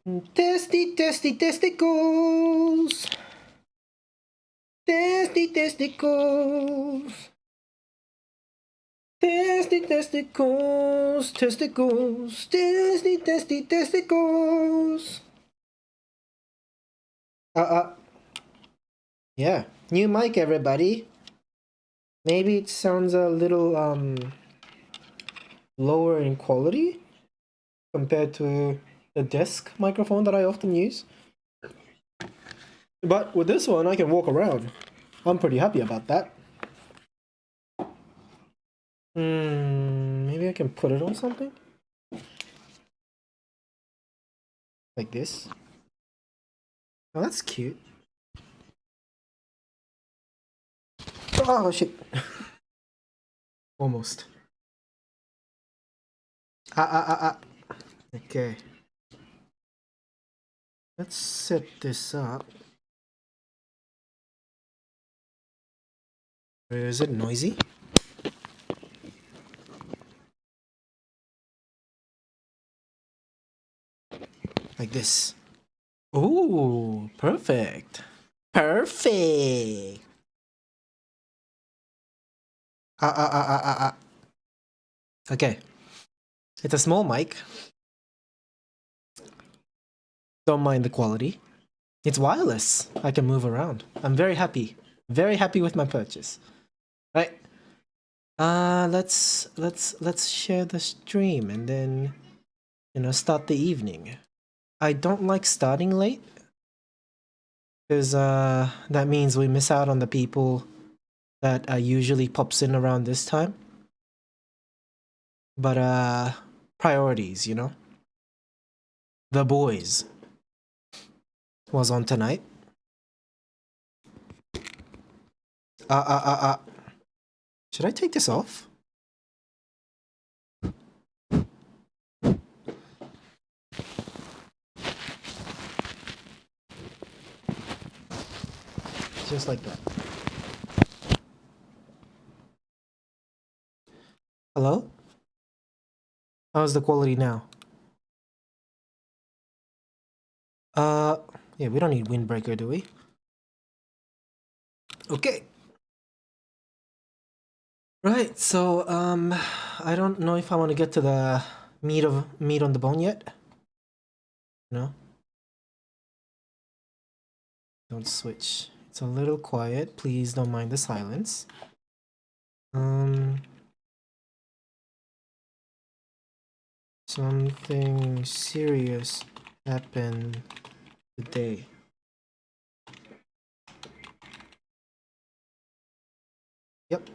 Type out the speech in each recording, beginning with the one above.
Testy, testy, testicles. Testy, testicles. Testy, testicles. Testicles. Testy, testy, testicles. Yeah. New mic, everybody. Maybe it sounds a little, lower in quality compared to the desk microphone that I often use. But with this one, I can walk around. I'm pretty happy about that. Maybe I can put it on something? Like this. Oh, that's cute. Oh, shit. Almost. Okay. Let's set this up. Is it noisy? Like this. Ooh, perfect. Perfect. Okay. It's a small mic. Don't mind the quality. It's wireless. I can move around. I'm very happy. Very happy with my purchase. Right. Let's share the stream and then, start the evening. I don't like starting late because that means we miss out on the people that usually pops in around this time. But priorities, The Boys was on tonight. Should I take this off? Just like that. Hello? How's the quality now? Yeah, we don't need windbreaker, do we? Okay. Right, so, I don't know if I want to get to the meat on the bone yet. No? Don't switch. It's a little quiet. Please don't mind the silence. Something serious happened today. Yep.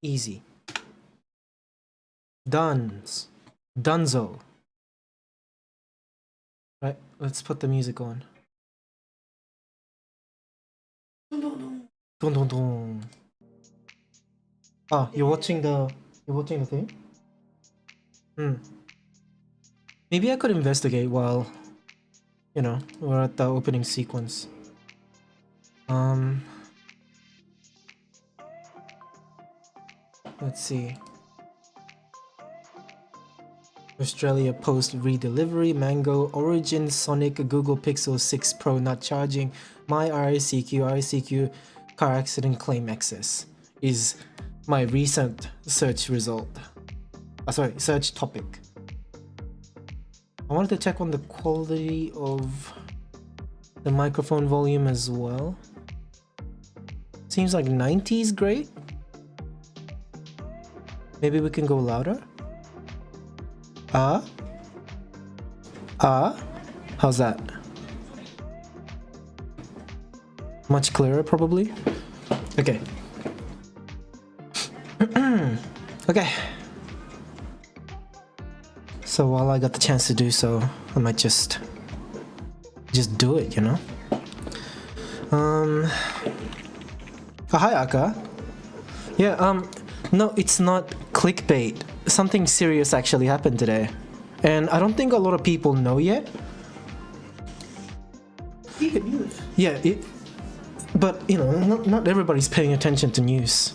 Easy. Dunzo. Right, let's put the music on. Dun, dun, dun. Ah, you're watching the thing? Maybe I could investigate while, we're at the opening sequence. Let's see. Australia Post redelivery, Mango, Origin, Sonic, Google Pixel 6 Pro not charging, my RICQ, car accident claim access is my recent search result. Sorry, search topic. I wanted to check on the quality of the microphone volume as well. Seems like 90 is great. Maybe we can go louder? How's that? Much clearer, probably? Okay. Okay. So while I got the chance to do so, I might just do it, Oh, hi, Aka. Yeah, no, it's not clickbait. Something serious actually happened today. And I don't think a lot of people know yet. News. Yeah, but, not everybody's paying attention to news.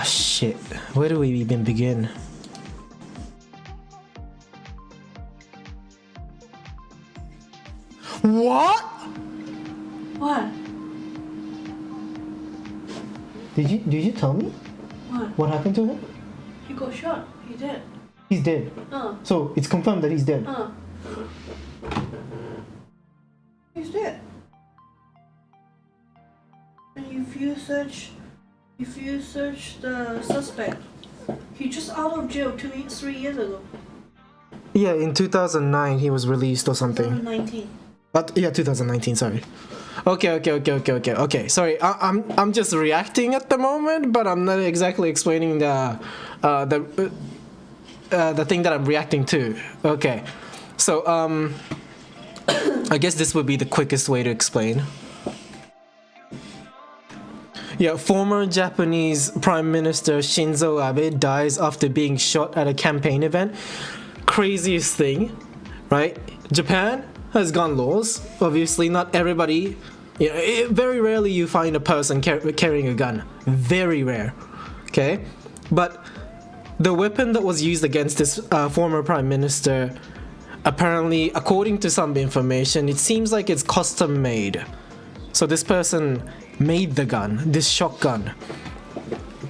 Shit. Where do we even begin? What? What? Did you tell me what happened to him? He got shot. He dead. He's dead. So it's confirmed that he's dead. He's dead. And if you search the suspect, he just out of jail 3 years ago. Yeah, in 2009 he was released or something. 2019. But yeah, 2019. Sorry. Okay. Sorry, I'm just reacting at the moment, but I'm not exactly explaining the thing that I'm reacting to. Okay, so I guess this would be the quickest way to explain. Yeah, former Japanese Prime Minister Shinzo Abe dies after being shot at a campaign event. Craziest thing, right? Japan has gun laws. Obviously, not everybody. Very rarely you find a person carrying a gun. Very rare. Okay, but the weapon that was used against this former prime minister, apparently, according to some information, it seems like it's custom made. So this person made the gun, this shotgun,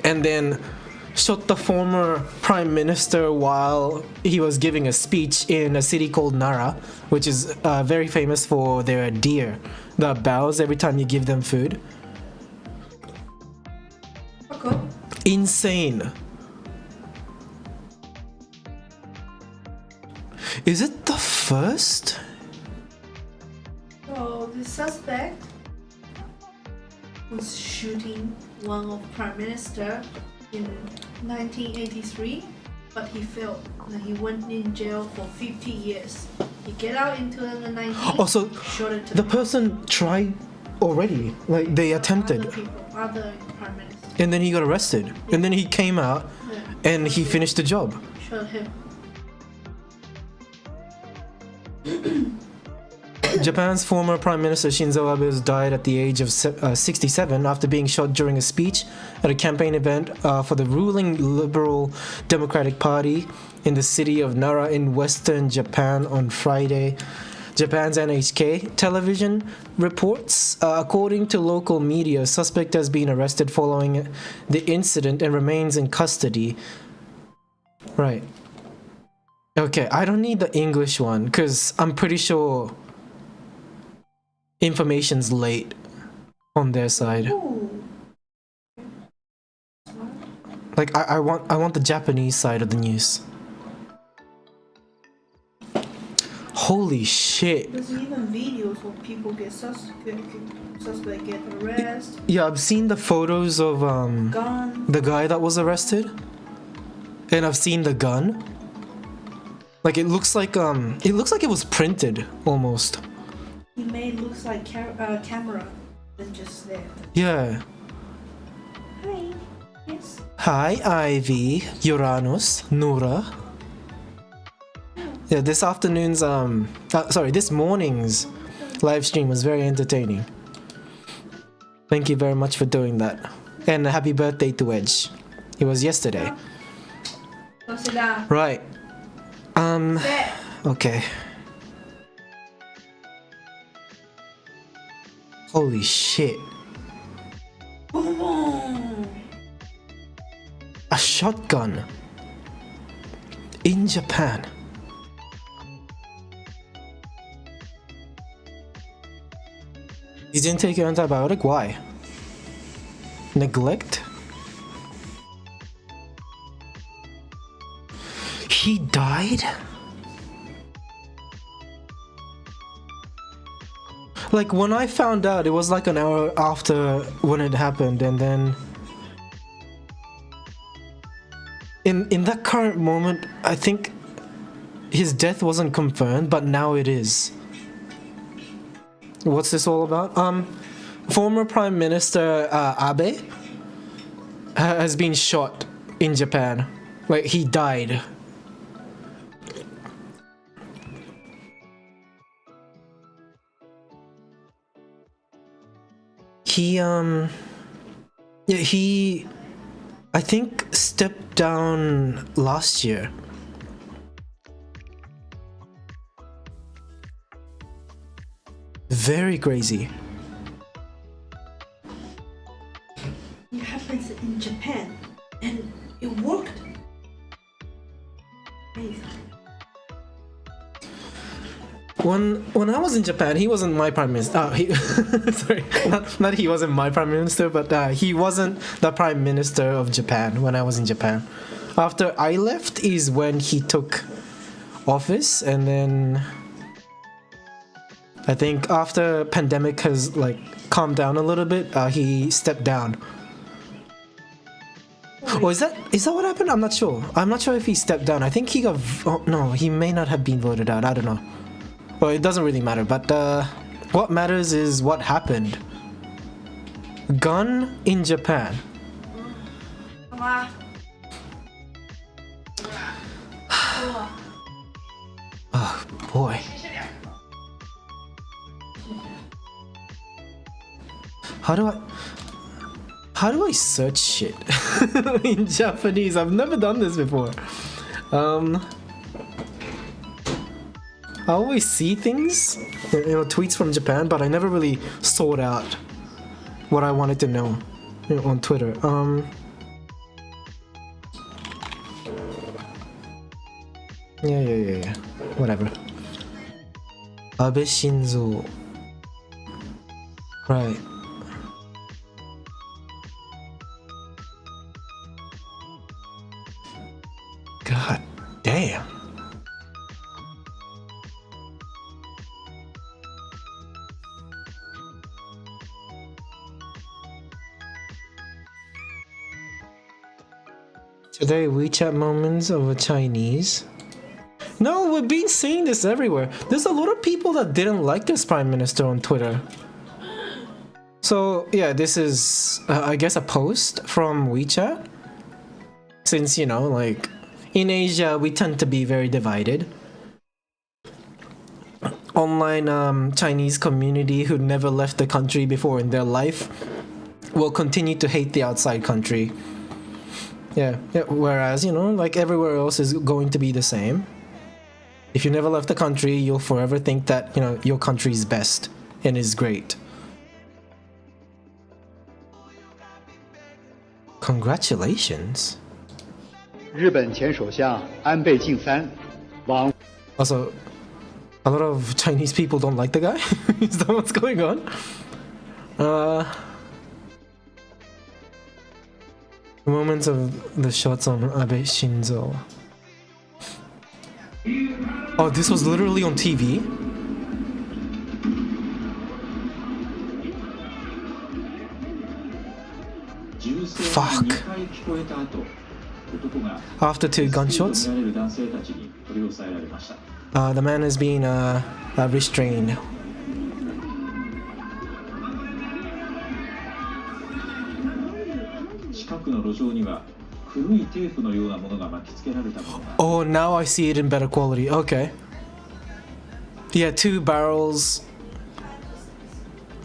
and then shot the former prime minister while he was giving a speech in a city called Nara, which is very famous for their deer that bows every time you give them food. Okay. Insane. Is it the first? So the suspect was shooting one of prime minister in 1983, but he failed. And he went in jail for 50 years. He get out in 2019. Also, shot it to the person tried already. Like they attempted, other prime ministers. and then he got arrested, and then he came out, and he finished the job. Shot him. Japan's former Prime Minister Shinzo Abe died at the age of 67 after being shot during a speech at a campaign event for the ruling Liberal Democratic Party in the city of Nara in western Japan on Friday. Japan's NHK television reports, according to local media, suspect has been arrested following the incident and remains in custody. Right. Okay, I don't need the English one because I'm pretty sure information's late on their side. Ooh. Like I want the Japanese side of the news. Holy shit. There's even videos of people get suspect get arrested. Yeah, I've seen the photos of Gun. the guy that was arrested. And I've seen the gun. Like it looks like it was printed almost. He made looks like camera than just there. Yeah. Hi. Yes. Hi, Ivy, Uranus, Nura. Yeah, this morning's live stream was very entertaining. Thank you very much for doing that. And happy birthday to Edge. It was yesterday. Go sit down. Right. Sit. Okay. Holy shit. Boom boom. A shotgun. In Japan. You didn't take your antibiotic? Why? Neglect? He died? Like when I found out, it was like an hour after when it happened, and then in that current moment, I think his death wasn't confirmed, but now it is. What's this all about? Former Prime Minister Abe has been shot in Japan. Like he died. I think stepped down last year. Very crazy. It happens in Japan, and it worked. Amazing. When I was in Japan, he wasn't my prime minister. Sorry, not he wasn't my prime minister, but he wasn't the prime minister of Japan when I was in Japan. After I left is when he took office, and then I think after pandemic has like calmed down a little bit, he stepped down. Oh, is that what happened? I'm not sure. I'm not sure if he stepped down. I think he got. Oh, no, he may not have been voted out. I don't know. Well, it doesn't really matter. But what matters is what happened. Gun in Japan. Oh boy. How do I search shit in Japanese? I've never done this before. I always see things, tweets from Japan, but I never really sought out what I wanted to know, on Twitter. Yeah. Whatever. Abe Shinzo. Right. God damn. Today, WeChat moments of a Chinese. No, we've been seeing this everywhere. There's a lot of people that didn't like this prime minister on Twitter. So, yeah, this is, I guess, a post from WeChat. Since, like, in Asia, we tend to be very divided. Online Chinese community who never left the country before in their life will continue to hate the outside country. Yeah, whereas, like everywhere else is going to be the same. If you never left the country, you'll forever think that, your country is best and is great. Congratulations. 日本前首相安倍晋三往 Also, a lot of Chinese people don't like the guy. Is that what's going on? Moments of the shots on Abe Shinzo. Oh, this was literally on TV? Fuck. After 2 gunshots, the man is being restrained. Oh, now I see it in better quality. Okay. Yeah, 2 barrels.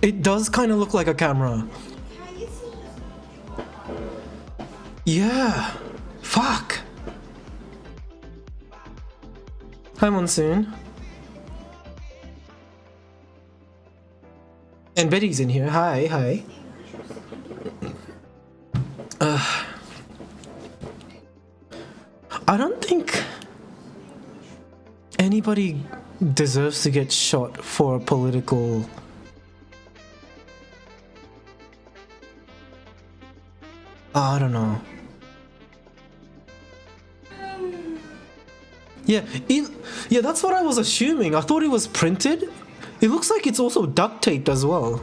It does kind of look like a camera. Yeah. Fuck. Hi, Monsoon. And Betty's in here. Hi. I don't think anybody deserves to get shot for political... I don't know. Yeah, that's what I was assuming. I thought it was printed. It looks like it's also duct taped as well.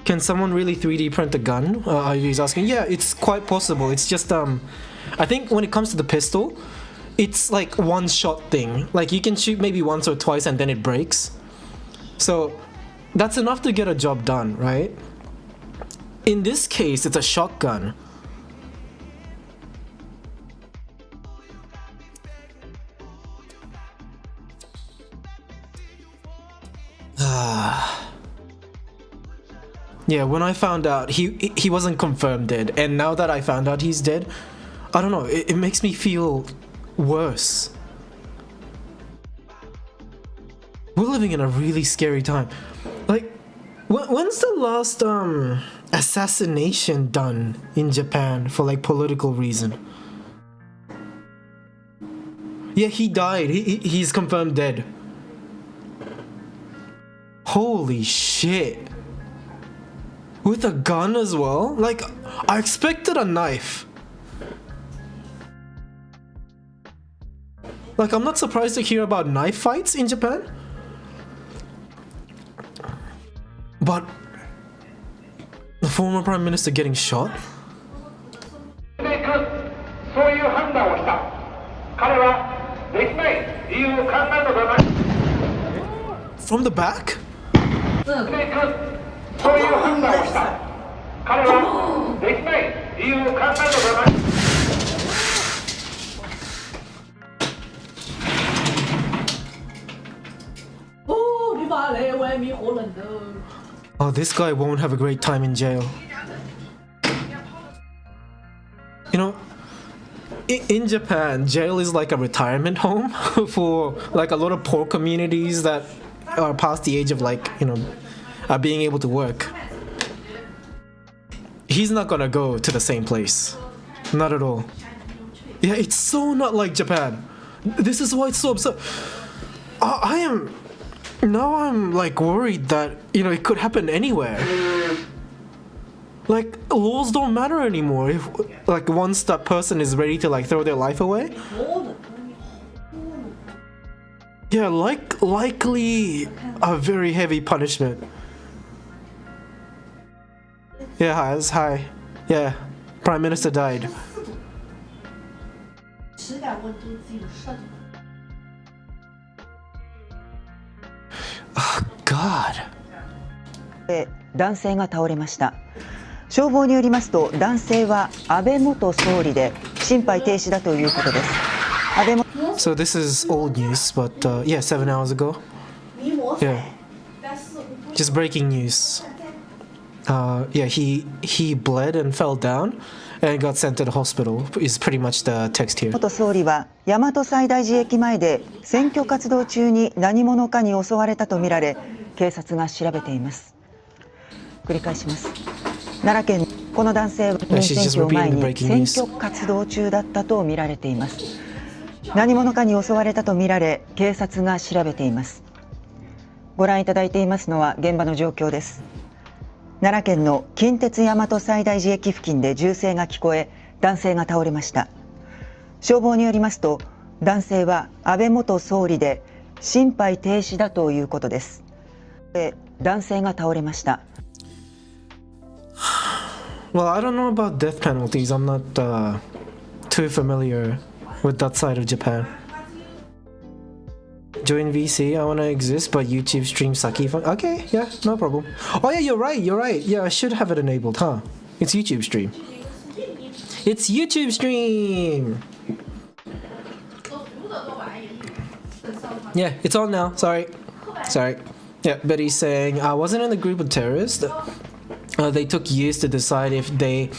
Can someone really 3D print a gun? He's asking. Yeah, it's quite possible. It's just I think when it comes to the pistol, it's like one shot thing. Like you can shoot maybe once or twice and then it breaks. So that's enough to get a job done, right? In this case, it's a shotgun. Yeah, when I found out he wasn't confirmed dead, and now that I found out he's dead, I don't know, it makes me feel worse. We're living in a really scary time. Like, when's the last assassination done in Japan for like political reason? Yeah, he died. He's confirmed dead. Holy shit. With a gun as well? Like, I expected a knife. Like, I'm not surprised to hear about knife fights in Japan. But the former prime minister getting shot? From the back? Oh, this guy won't have a great time in jail. You know, in Japan, jail is like a retirement home for like a lot of poor communities that are past the age of like, you know, being able to work. He's not gonna go to the same place. Not at all. Yeah, it's so not like Japan. This is why it's so absurd. Now I'm like worried that, you know, it could happen anywhere. Like, laws don't matter anymore if, like, once that person is ready to like throw their life away. Yeah, likely a very heavy punishment. Yeah, hi. Yeah, Prime Minister died. Oh, God. 男性が倒れました。消防によりますと、男性は安倍元総理で心肺停止だということです。安倍元 So this is old news, but yeah, 7 hours ago. Yeah, just breaking news. Yeah, he bled and fell down and got sent to the hospital. Is pretty much the text here. 元総理は大和西大寺駅前で選挙活動中に何者かに襲われたとみられ、警察が調べています。繰り返します。奈良県この男性は選挙を前に選挙活動中だったと見られています。何者かに襲われたと見られ、警察が調べています。ご覧いただいていますのは現場の状況です。奈良県の近鉄大和西大寺駅付近で銃声が聞こえ、男性が倒れました。消防によりますと、男性は安倍元総理で心肺停止だということです。男性が倒れました。Well, I don't know about death penalties. I'm not too familiar with that side of Japan. Join VC, I wanna exist, but YouTube stream Saki fun. Okay, yeah, no problem. Oh yeah, you're right. Yeah, I should have it enabled, huh? It's YouTube stream. It's YouTube stream! Yeah, it's on now. Sorry. Yeah, Betty's saying, I wasn't in the group of terrorists. They took years to decide if they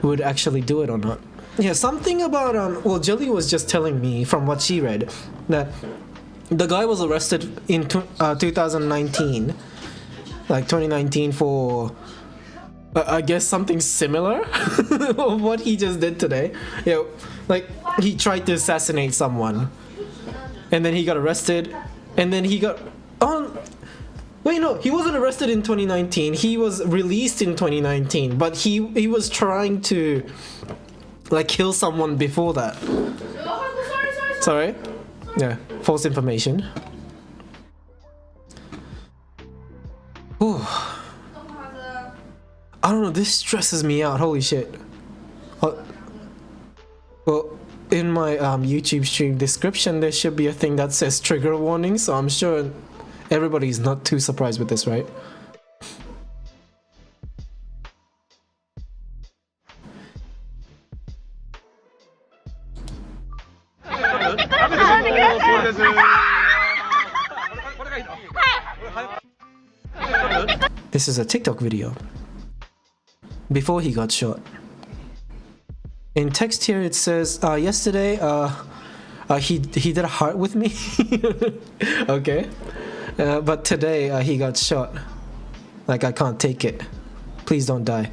would actually do it or not. Yeah, something about, well, Jelly was just telling me from what she read that the guy was arrested in 2019, like 2019 for, I guess something similar of what he just did today. Yeah, like he tried to assassinate someone and then he got arrested and then he got, wait, no, he wasn't arrested in 2019. He was released in 2019, but he was trying to like kill someone before that. Sorry? Yeah, false information. Ooh. I don't know, this stresses me out, holy shit. Well, in my YouTube stream description, there should be a thing that says trigger warning, so I'm sure everybody's not too surprised with this, right? This is a TikTok video. before he got shot. In text here it says, yesterday he did a heart with me. Okay. But today he got shot. Like, I can't take it. Please don't die.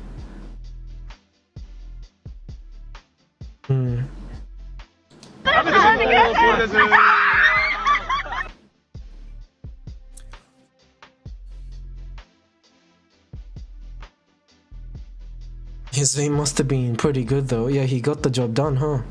His aim must have been pretty good though. Yeah, he got the job done, huh?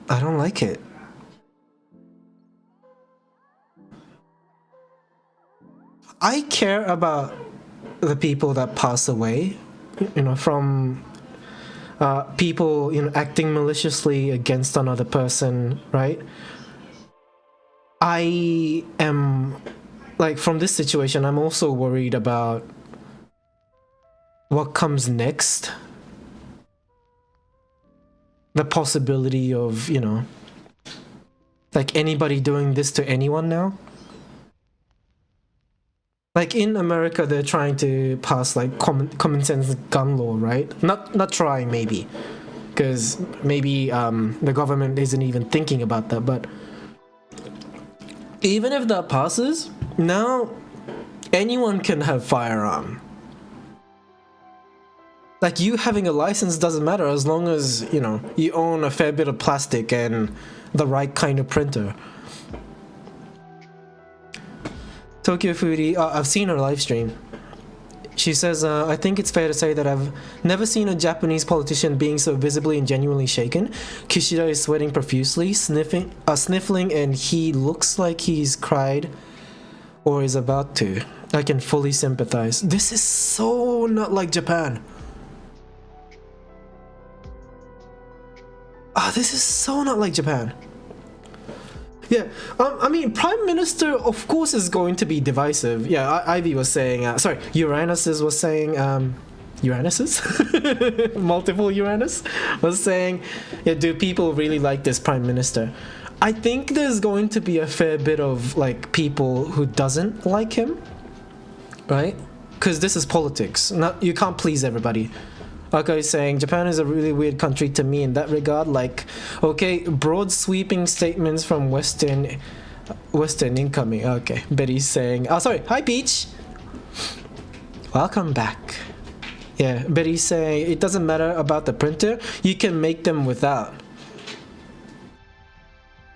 I don't like it. I care about the people that pass away, you know, from people, you know, acting maliciously against another person, right? I am, like, from this situation, I'm also worried about what comes next. The possibility of, you know, like anybody doing this to anyone now. Like in America, they're trying to pass like common sense gun law, right? Not trying, maybe, because maybe the government isn't even thinking about that. But even if that passes, now anyone can have firearm. Like, you having a license doesn't matter as long as, you know, you own a fair bit of plastic and the right kind of printer. Tokyo Foodie, I've seen her live stream. She says, I think it's fair to say that I've never seen a Japanese politician being so visibly and genuinely shaken. Kishida is sweating profusely, sniffling, and he looks like he's cried or is about to. I can fully sympathize. This is so not like Japan. This is so not like Japan. Yeah, I mean, Prime Minister, of course, is going to be divisive. Yeah, Ivy was saying, sorry, Uranus was saying, Uranus? Multiple Uranus was saying, yeah, do people really like this Prime Minister? I think there's going to be a fair bit of, like, people who doesn't like him, right? Because this is politics. You can't please everybody. Like I was saying, Japan is a really weird country to me in that regard. Like, okay, broad sweeping statements from Western incoming. Okay, Betty's saying, oh, sorry, hi Peach. Welcome back. Yeah, Betty's saying it doesn't matter about the printer. You can make them without.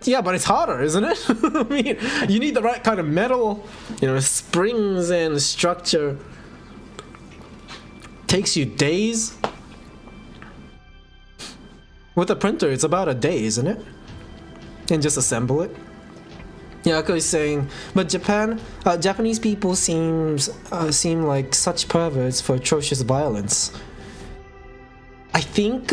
Yeah, but it's harder, isn't it? I mean, you need the right kind of metal, you know, springs and structure. Takes you days. With a printer, it's about a day, isn't it? And just assemble it. Yeah, I was saying, but Japanese people seem like such perverts for atrocious violence. I think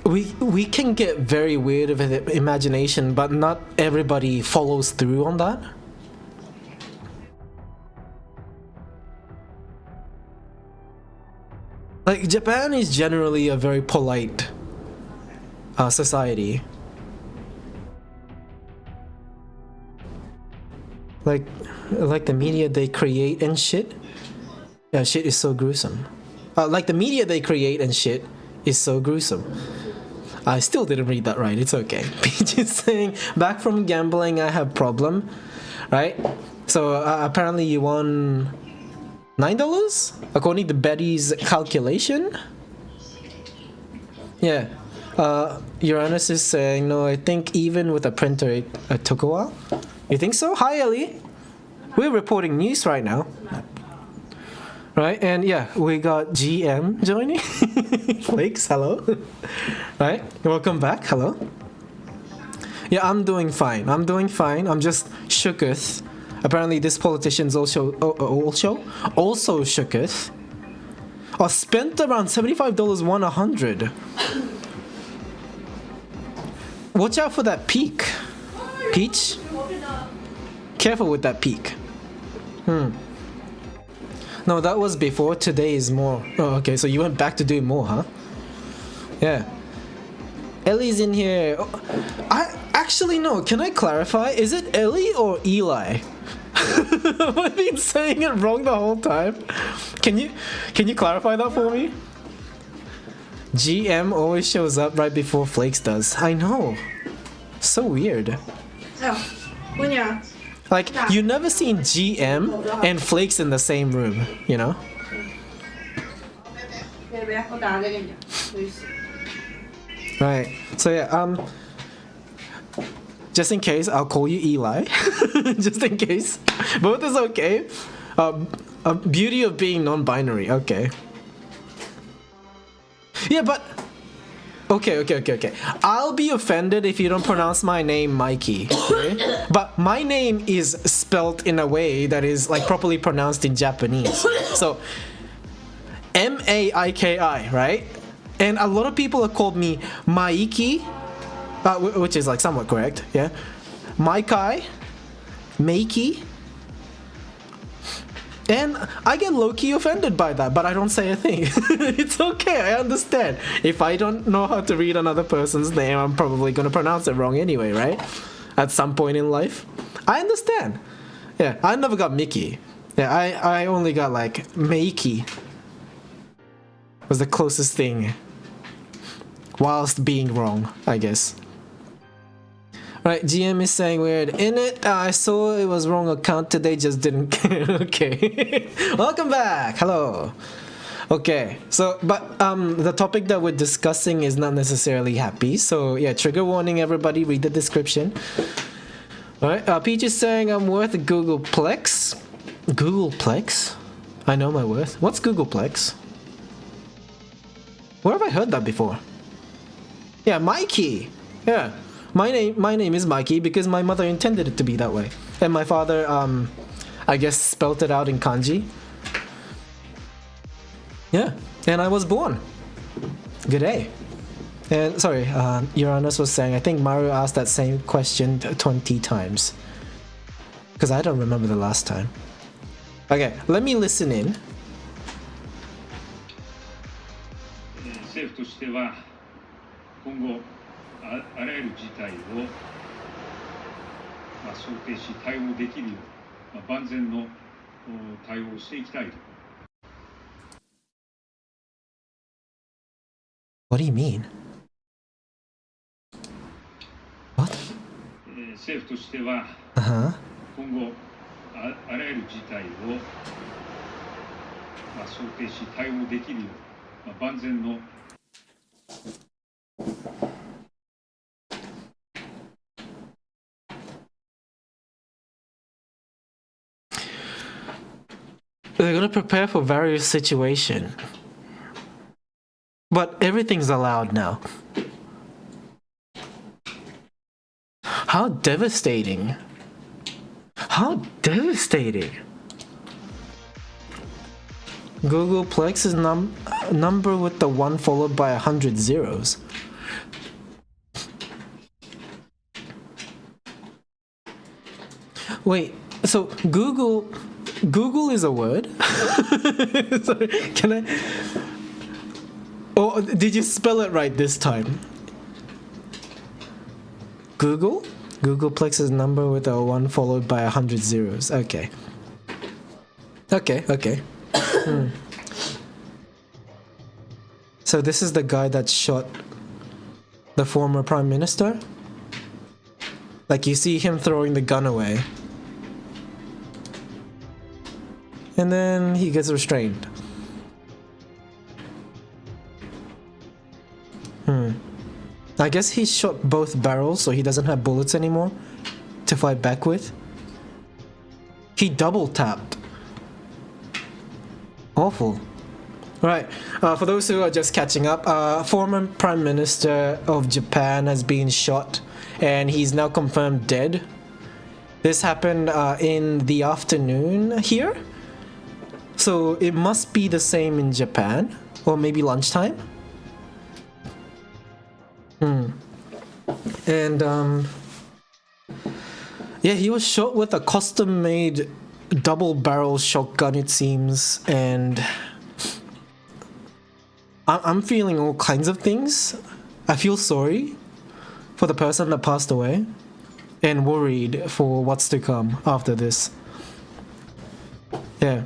we can get very weird with imagination, but not everybody follows through on that. Like, Japan is generally a very polite society. Like the media they create and shit. Yeah, shit is so gruesome. Like the media they create and shit is so gruesome. I still didn't read that right. It's okay. Peach is saying, back from gambling, I have problem, right? So apparently you won $9 according to Betty's calculation. Yeah. Uranus is saying, no, I think even with a printer it took a while. You think so? Hi Ellie. We're reporting news right now. Right, and yeah, we got GM joining. Flakes, hello. Right, welcome back, hello. Yeah, I'm doing fine. I'm just shooketh. Apparently this politician's also shooketh. Spent around $75, won 100. Watch out for that peak. Peach? Careful with that peak. No, that was before. Today is more. Oh, okay, so you went back to doing more, huh? Yeah. Ellie's in here. Oh, I actually no. Can I clarify? Is it Ellie or Eli? Have I been saying it wrong the whole time? Can you clarify that for me? GM always shows up right before Flakes does. I know. So weird. Oh, punya. Like, you never seen GM and Flakes in the same room, you know? Right. So yeah, just in case, I'll call you Eli. Just in case. Both is okay. Beauty of being non-binary, okay. Yeah, but okay. I'll be offended if you don't pronounce my name Mikey. Okay? But my name is spelled in a way that is like properly pronounced in Japanese. So Maiki, right? And a lot of people have called me Maiki, which is like somewhat correct, yeah. Maikai, Meiki. And I get low-key offended by that, but I don't say a thing. It's okay, I understand. If I don't know how to read another person's name, I'm probably gonna pronounce it wrong anyway, right? At some point in life. I understand. Yeah, I never got Mickey. Yeah, I only got like Meiki. Was the closest thing. Whilst being wrong, I guess. Right, GM is saying weird. In it, I saw it was wrong account today, just didn't care. Okay. Welcome back. Hello. Okay, so, but the topic that we're discussing is not necessarily happy. So yeah, trigger warning everybody, read the description. Alright, Peach is saying I'm worth Googleplex. Googleplex? I know my worth. What's Googleplex? Where have I heard that before? Yeah, Mikey. Yeah, my name is Mikey because my mother intended it to be that way, and my father, I guess, spelt it out in kanji. Yeah, and I was born. Good day. And sorry, Uranus was saying I think Mario asked that same question 20 times because I don't remember the last time. Okay, let me listen in. 政府としては今後あらゆる事態を想定し対応できるよう万全の対応をしていきたいと。What do you mean? What? 政府としては今後あらゆる事態を想定し対応できるよう万全の They're gonna prepare for various situations. But everything's allowed now. How devastating. How devastating. Googleplex is number with the 1 followed by 100 zeros. Wait, so Google is a word? Sorry, can I? Oh, did you spell it right this time? Google? Googleplex is number with a 1 followed by 100 zeros. Okay. Okay. So this is the guy that shot the former prime minister? Like you see him throwing the gun away. And then he gets restrained. I guess he shot both barrels so he doesn't have bullets anymore to fight back with. He double tapped. Awful. Right, for those who are just catching up, former Prime Minister of Japan has been shot and he's now confirmed dead. This happened in the afternoon here. So it must be the same in Japan, or maybe lunchtime. And yeah, he was shot with a custom-made double-barrel shotgun, it seems, and I'm feeling all kinds of things I feel sorry for the person that passed away and worried for what's to come after this. Yeah.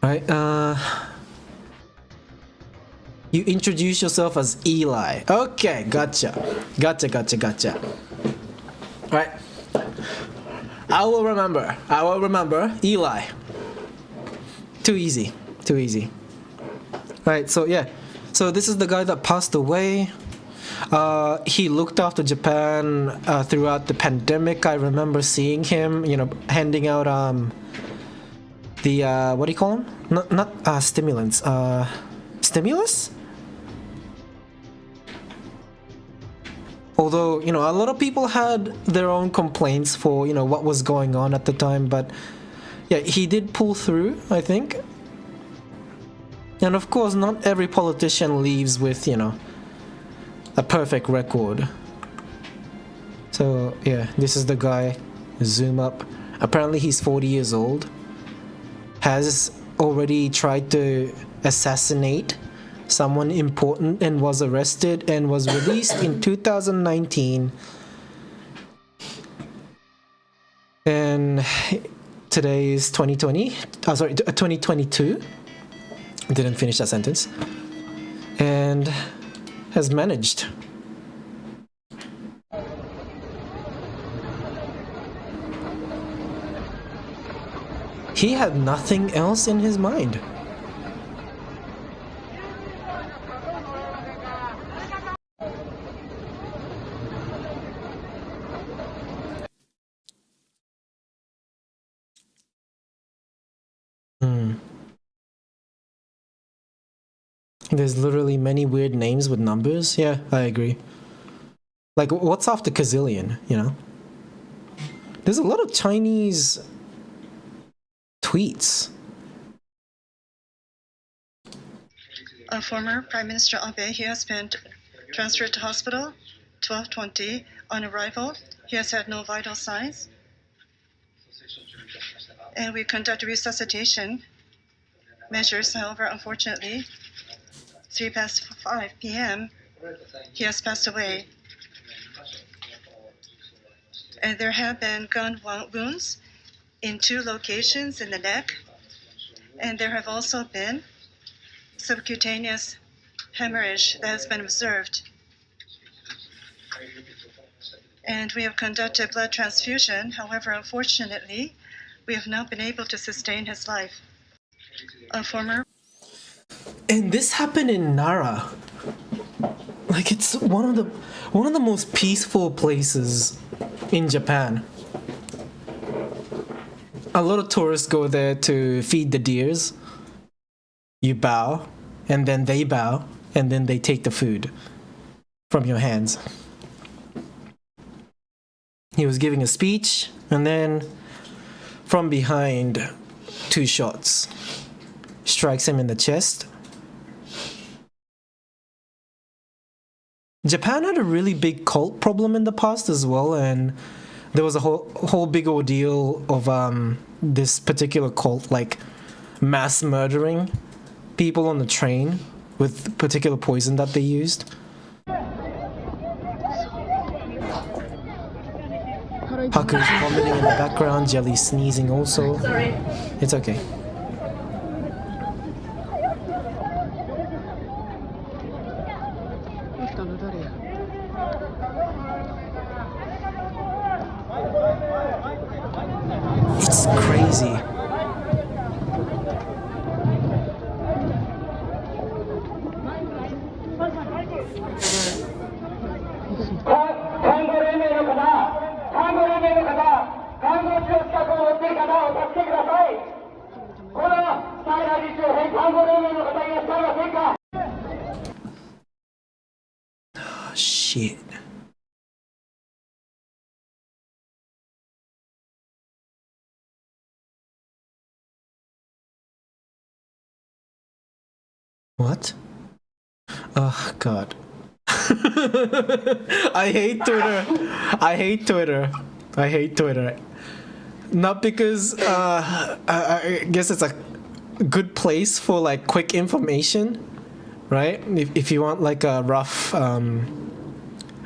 Right, you introduce yourself as Eli. Okay, gotcha. Right. I will remember. Eli. Too easy. Right, so yeah. So this is the guy that passed away. He looked after Japan throughout the pandemic. I remember seeing him, handing out the what do you call them? Not stimulants. Stimulus? Although, a lot of people had their own complaints for, what was going on at the time, but yeah, he did pull through, I think. And of course, not every politician leaves with, a perfect record. So yeah, this is the guy. Zoom up. Apparently he's 40 years old. Has already tried to assassinate someone important and was arrested and was released in 2019. And today is 2022. Didn't finish that sentence. And has managed. He had nothing else in his mind. There's literally many weird names with numbers. Yeah, I agree. Like, what's after Kazillion, There's a lot of Chinese tweets. Former Prime Minister Abe, he has been transferred to hospital, 12:20. On arrival, he has had no vital signs. And we conduct resuscitation measures. However, unfortunately, 5 p.m., he has passed away. And there have been gun wounds in 2 locations in the neck. And there have also been subcutaneous hemorrhage that has been observed. And we have conducted blood transfusion. However, unfortunately, we have not been able to sustain his life. A former... And this happened in Nara. Like, it's one of the most peaceful places in Japan. A lot of tourists go there to feed the deers. You bow, and then they bow, and then they take the food from your hands. He was giving a speech, and then from behind, 2 shots. Strikes him in the chest. Japan had a really big cult problem in the past as well, and there was a whole big ordeal of this particular cult, like mass murdering people on the train with particular poison that they used. Haku's vomiting in the background, Jelly sneezing also. Sorry. It's okay. It's crazy. Oh, shit. What? Oh, God. I hate Twitter. Not because I guess it's a good place for like quick information, right? If you want like a rough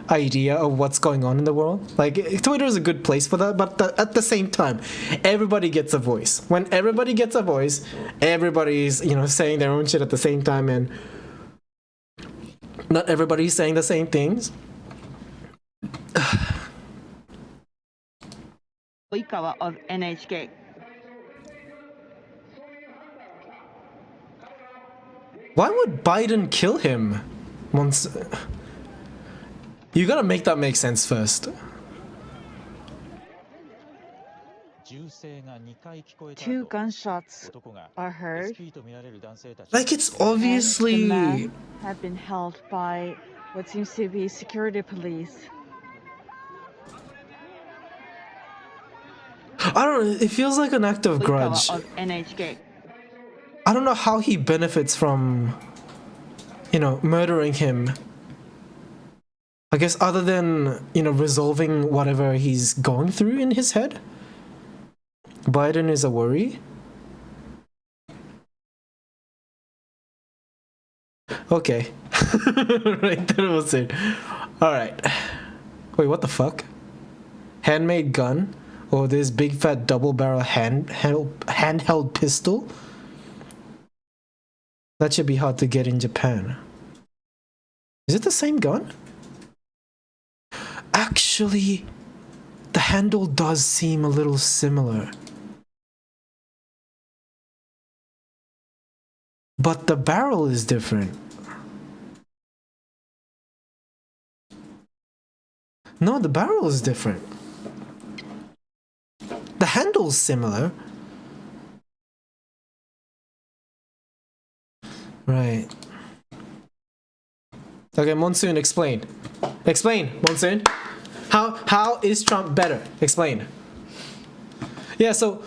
idea of what's going on in the world, like Twitter is a good place for that. But at the same time, everybody gets a voice. When everybody gets a voice, everybody's saying their own shit at the same time, and not everybody's saying the same things. 及川 of NHK. Why would Biden kill him? Once you gotta make that make sense first. Two gunshots are heard. Like it's And the obviously. man had been held by what seems to be security police. I don't know. It feels like an act of 及川 grudge. of NHK. I don't know how he benefits from, murdering him. I guess other than, resolving whatever he's going through in his head. Biden is a worry. Okay. Right, that was it. Alright. Wait, what the fuck? Handmade gun? Or this big fat double barrel handheld pistol? That should be hard to get in Japan. Is it the same gun? Actually, the handle does seem a little similar. But the barrel is different. No, the barrel is different. The handle's similar. Right. Okay, Monsoon, explain. Explain, Monsoon. How is Trump better? Explain. Yeah, so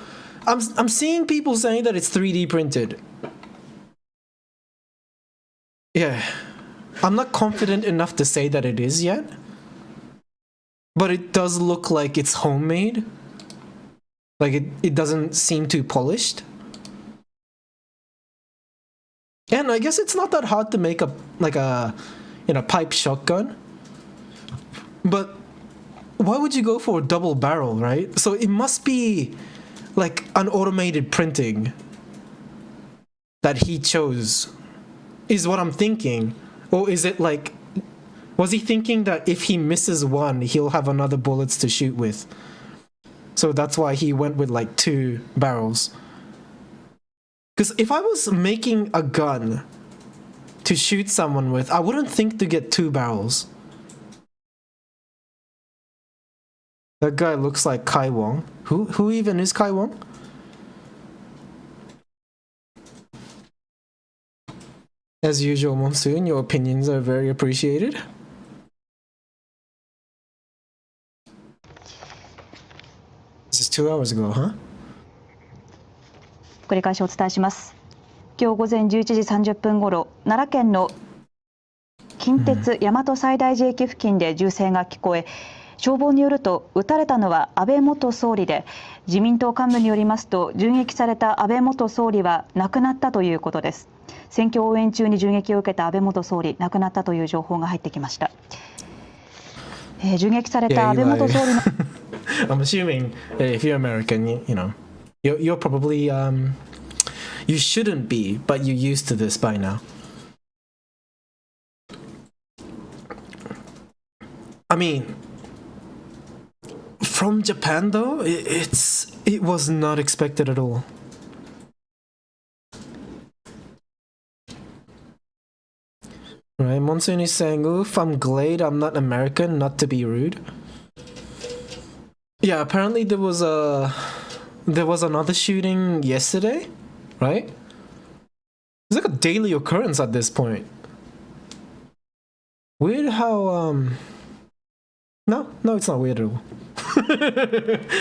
I'm seeing people saying that it's 3D printed. Yeah. I'm not confident enough to say that it is yet. But it does look like it's homemade. Like it doesn't seem too polished. And I guess it's not that hard to make a pipe shotgun. But why would you go for a double barrel, right? So it must be like an automated printing that he chose, is what I'm thinking. Or is it like, was he thinking that if he misses one, he'll have another bullets to shoot with? So that's why he went with like 2 barrels. Because if I was making a gun to shoot someone with, I wouldn't think to get 2 barrels. That guy looks like Kai Wong. Who even is Kai Wong? As usual, Monsoon, your opinions are very appreciated. This is 2 hours ago, huh? 繰り返しお伝えします。今日午前11時30分ごろ、奈良県の近鉄大和西大寺駅付近で銃声が聞こえ、消防によると撃たれたのは安倍元総理で、自民党幹部によりますと銃撃された安倍元総理は亡くなったということです。選挙応援中に銃撃を受けた安倍元総理亡くなったという情報が入ってきました。銃撃された安倍元総理の I'm assuming if you're American, you're probably you shouldn't be, but you're used to this by now. I mean, from Japan though, it was not expected at all. Right, Monsoon is saying, "Oof, I'm glad I'm not American, not to be rude." Yeah, apparently there was another shooting yesterday, right? It's like a daily occurrence at this point. Weird how no, it's not weird at all.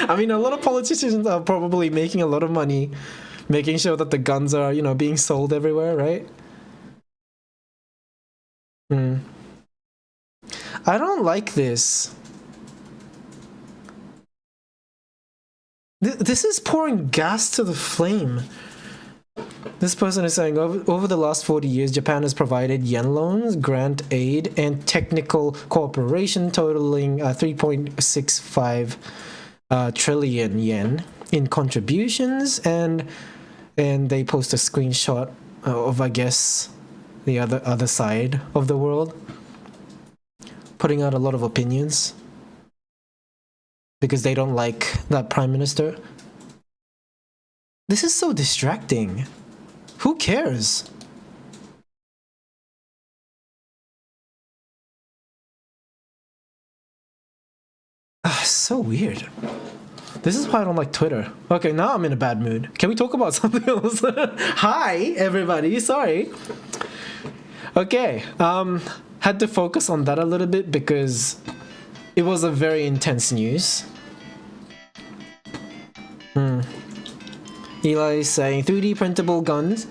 I mean, a lot of politicians are probably making a lot of money making sure that the guns are, being sold everywhere, right? I don't like this. This is pouring gas to the flame. This person is saying over the last 40 years, Japan has provided yen loans, grant aid, and technical cooperation totaling 3.65 trillion yen in contributions, and they post a screenshot of, I guess, the other side of the world, putting out a lot of opinions because they don't like that prime minister. This is so distracting. Who cares? So weird. This is why I don't like Twitter. Okay, now I'm in a bad mood. Can we talk about something else? Hi, everybody. Sorry. Okay. Had to focus on that a little bit because it was a very intense news. Eli is saying 3D printable guns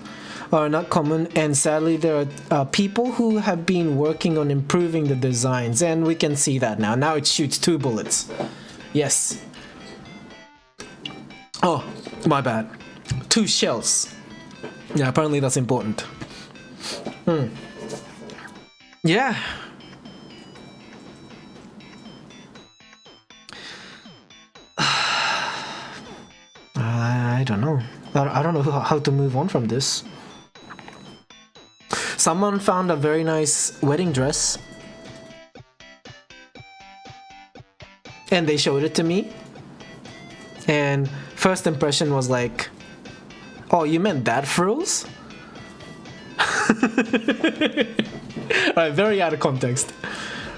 are not common, and sadly there are people who have been working on improving the designs, and we can see that now. Now it shoots 2 bullets. Yes. Oh, my bad. 2 shells. Yeah, apparently that's important. Yeah. I don't know. I don't know how to move on from this. Someone found a very nice wedding dress, and they showed it to me, and first impression was like, oh, you meant that frills? Right, very out of context.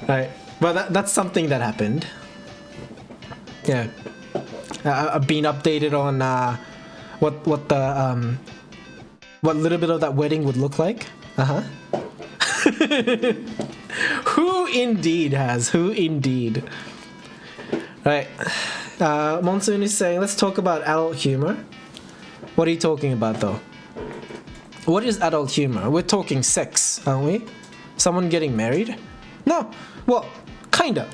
Right, but that's something that happened. Yeah, I've been updated on what little bit of that wedding would look like. Who indeed has? Who indeed? Right. Monsoon is saying, let's talk about adult humor. What are you talking about, though? What is adult humor? We're talking sex, aren't we? Someone getting married? No. Well, kinda.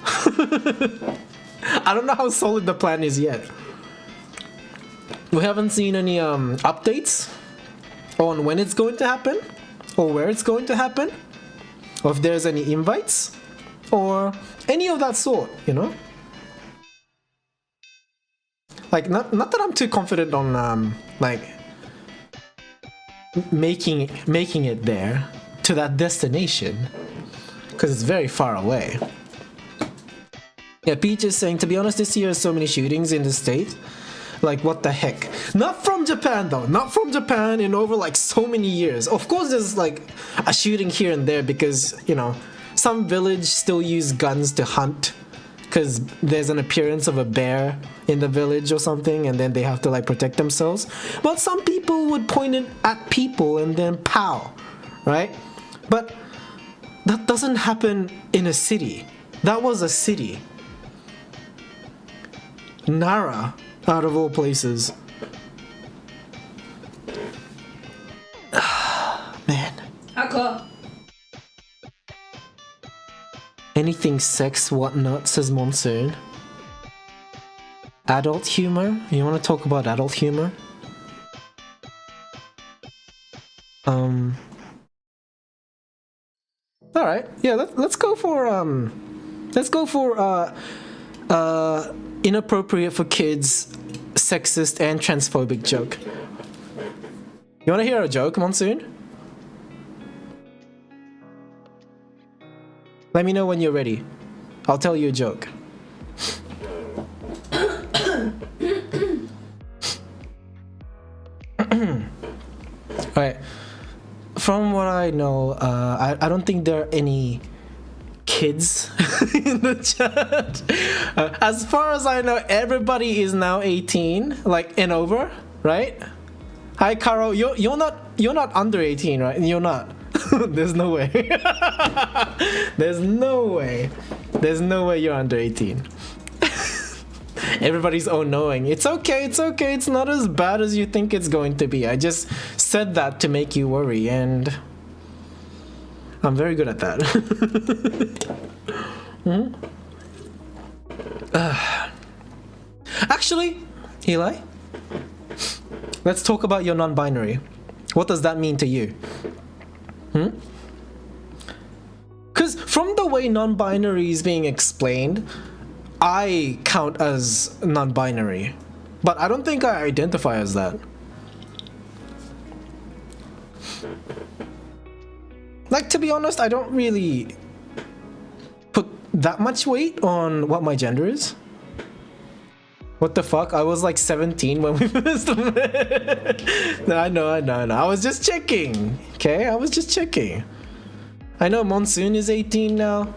I don't know how solid the plan is yet. We haven't seen any updates on when it's going to happen, or where it's going to happen, or if there's any invites, or any of that sort, you know? Like, not that I'm too confident on like making it there to that destination, because it's very far away. Yeah, Peach is saying, to be honest, this year so many shootings in the States. Like, what the heck? Not from Japan, though. Not from Japan in over, like, so many years. Of course, there's, like, a shooting here and there because, you know, some village still use guns to hunt because there's an appearance of a bear in the village or something, and then they have to, like, protect themselves. But some people would point it at people and then pow, right? But that doesn't happen in a city. That was a city. Nara, out of all places. Man. Anything sex, whatnot, says Monsoon. Adult humor? You want to talk about adult humor? Alright, yeah, let's go for inappropriate for kids, sexist and transphobic joke. You wanna hear a joke, Monsoon? Let me know when you're ready. I'll tell you a joke. Alright. From what I know, I don't think there are any kids in the chat. As far as I know, everybody is now 18, like, and over, right? Hi, Caro. You're not under 18, right? You're not. There's no way. There's no way. There's no way you're under 18. Everybody's all knowing. It's okay. It's okay. It's not as bad as you think it's going to be. I just said that to make you worry, and I'm very good at that. Actually, Eli, let's talk about your non-binary. What does that mean to you? Because from the way non-binary is being explained, I count as non-binary, but I don't think I identify as that. Like, to be honest, I don't really put that much weight on what my gender is. What the fuck? I was like 17 when we first met. No, I know. I was just checking. Okay, I was just checking. I know Monsoon is 18 now.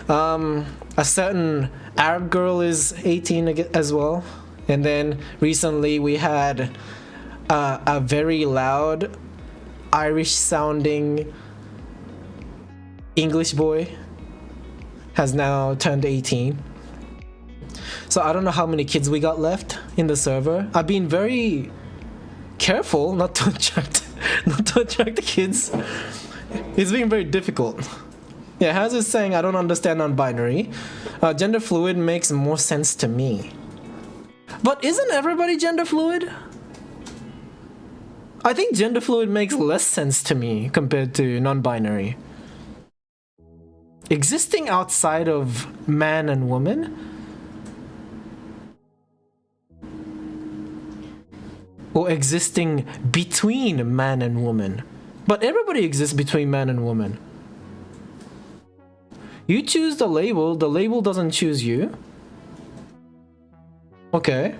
A certain Arab girl is 18 as well. And then recently we had a very loud Irish sounding English boy has now turned 18. So I don't know how many kids we got left in the server. I've been very careful not to attract the kids. It's been very difficult. Yeah, Haz is saying I don't understand non-binary. Gender fluid makes more sense to me. But isn't everybody gender fluid? I think gender fluid makes less sense to me compared to non-binary. Existing outside of man and woman? Or existing between man and woman? But everybody exists between man and woman. You choose the label doesn't choose you. Okay.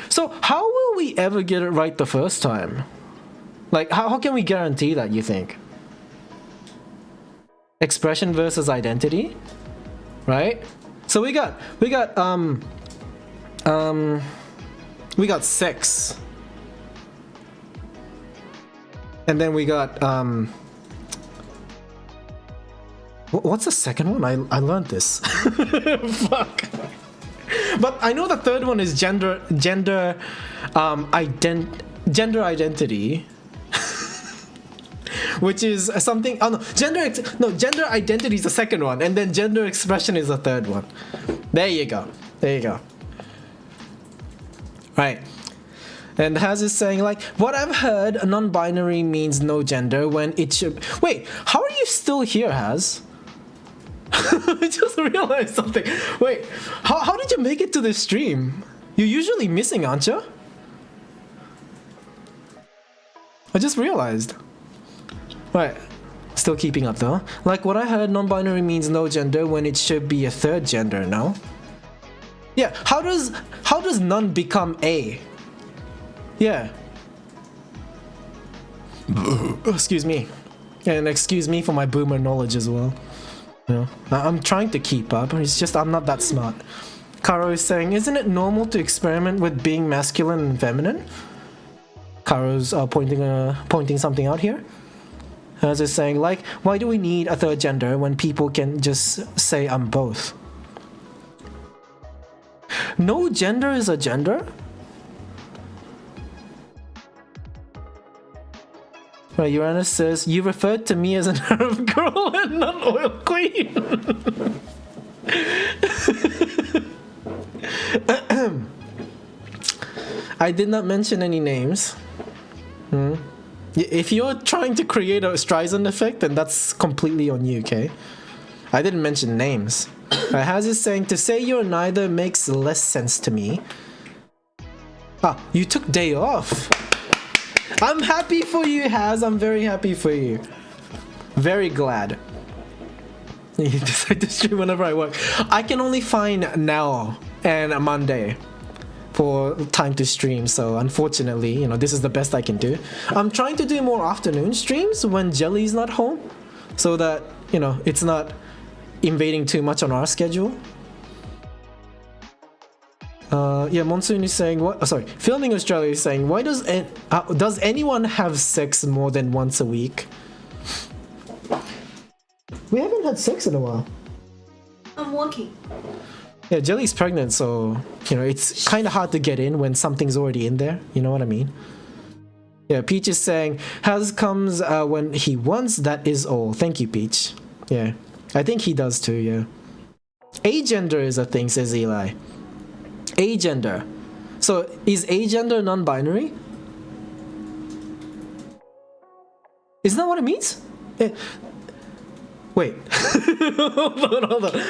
So how will we ever get it right the first time? Like, how can we guarantee that, you think? Expression versus identity? Right? So we got sex. And then we got what's the second one? I learned this. Fuck. But I know the third one is gender identity. Which is something. Oh no, gender identity is the second one, and then gender expression is the third one. There you go. Right. And Haz is saying, like, what I've heard, non-binary means no gender when it should. Wait, how are you still here, Haz? I just realized something. Wait, how did you make it to this stream? You're usually missing, aren't you? I just realized. Right, still keeping up though. Like, what I heard, non-binary means no gender when it should be a third gender, no? Yeah, how does none become a? Yeah. Excuse me. And excuse me for my boomer knowledge as well. You know, I'm trying to keep up, it's just I'm not that smart. Karo is saying, isn't it normal to experiment with being masculine and feminine? Karo's pointing something out here. As is saying, like, why do we need a third gender when people can just say I'm both? No gender is a gender? Right, Uranus says, you referred to me as an Arab girl and not oil queen. I did not mention any names. If you're trying to create a Streisand effect, then that's completely on you, okay? I didn't mention names. Haz is saying, to say you're neither makes less sense to me. Ah, you took day off. I'm happy for you, Haz. I'm very happy for you. Very glad. You decide to stream whenever I work. I can only find now and a Monday for time to stream, so unfortunately, you know, this is the best I can do. I'm trying to do more afternoon streams when Jelly's not home, so that, you know, it's not invading too much on our schedule. Yeah, Monsoon is saying, what? Oh, sorry, Filming Australia is saying, why does anyone have sex more than once a week? We haven't had sex in a while. I'm working. Yeah, Jelly's pregnant, so, you know, it's kind of hard to get in when something's already in there. You know what I mean? Yeah, Peach is saying, Haz comes when he wants, that is all. Thank you, Peach. Yeah, I think he does too, yeah. Agender is a thing, says Eli. Agender. So, is agender non-binary? Isn't that what it means? Wait.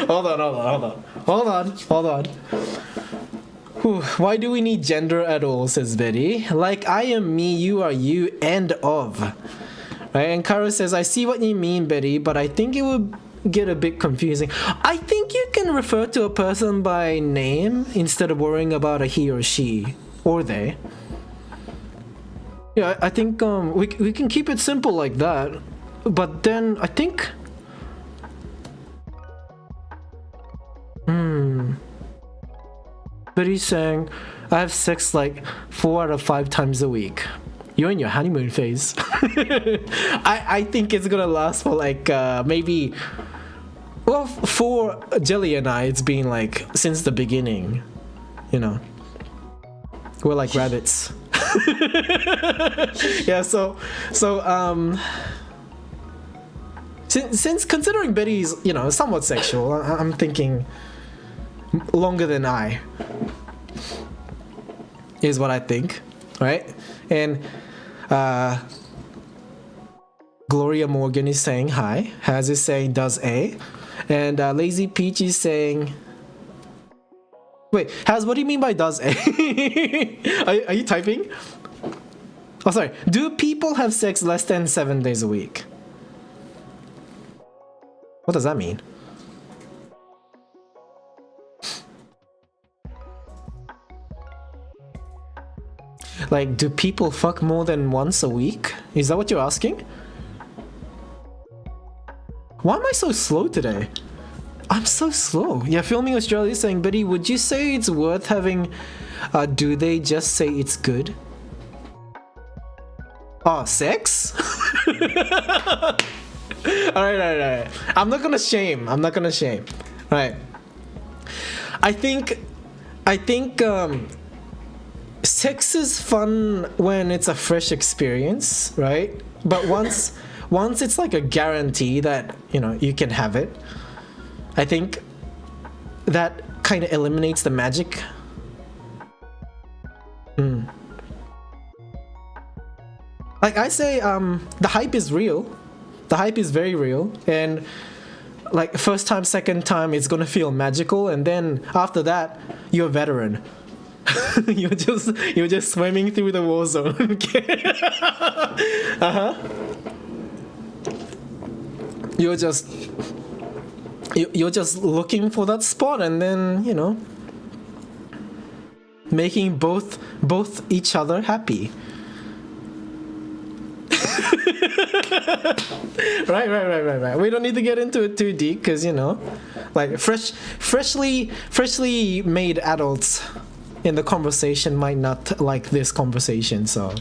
Hold on. Whew, why do we need gender at all, says Betty. Like, I am me, you are you, end of. Right? And Karo says, I see what you mean, Betty, but I think it would get a bit confusing. I think you can refer to a person by name instead of worrying about a he or she or they. Yeah, I think we can keep it simple like that. But then I think Betty's saying I have sex like 4 out of 5 times a week. You're in your honeymoon phase. I think it's gonna last for like maybe, well, for Jelly and I, it's been like since the beginning, you know. We're like rabbits. Yeah, so since considering Betty's, you know, somewhat sexual, I'm thinking longer than I is what I think, right? And Gloria Morgan is saying hi. Haz is saying does A, and Lazy Peach is saying. Wait, Haz, what do you mean by does A? Are you typing? Oh, sorry. Do people have sex less than 7 days a week? What does that mean? Like, do people fuck more than once a week? Is that what you're asking? Why am I so slow today? I'm so slow. Yeah, Filming Australia is saying, Betty, would you say it's worth having... do they just say it's good? Oh, sex? Alright. I'm not gonna shame. Right. I think sex is fun when it's a fresh experience, right? But once it's like a guarantee that, you know, you can have it, I think that kind of eliminates the magic. Like I say, the hype is real. The hype is very real, and like first time, second time, it's gonna feel magical, and then after that, you're a veteran. you're just swimming through the war zone. You're just looking for that spot, and then, you know, making both each other happy. Right. We don't need to get into it too deep, because, you know, like freshly made adults in the conversation might not like this conversation, so,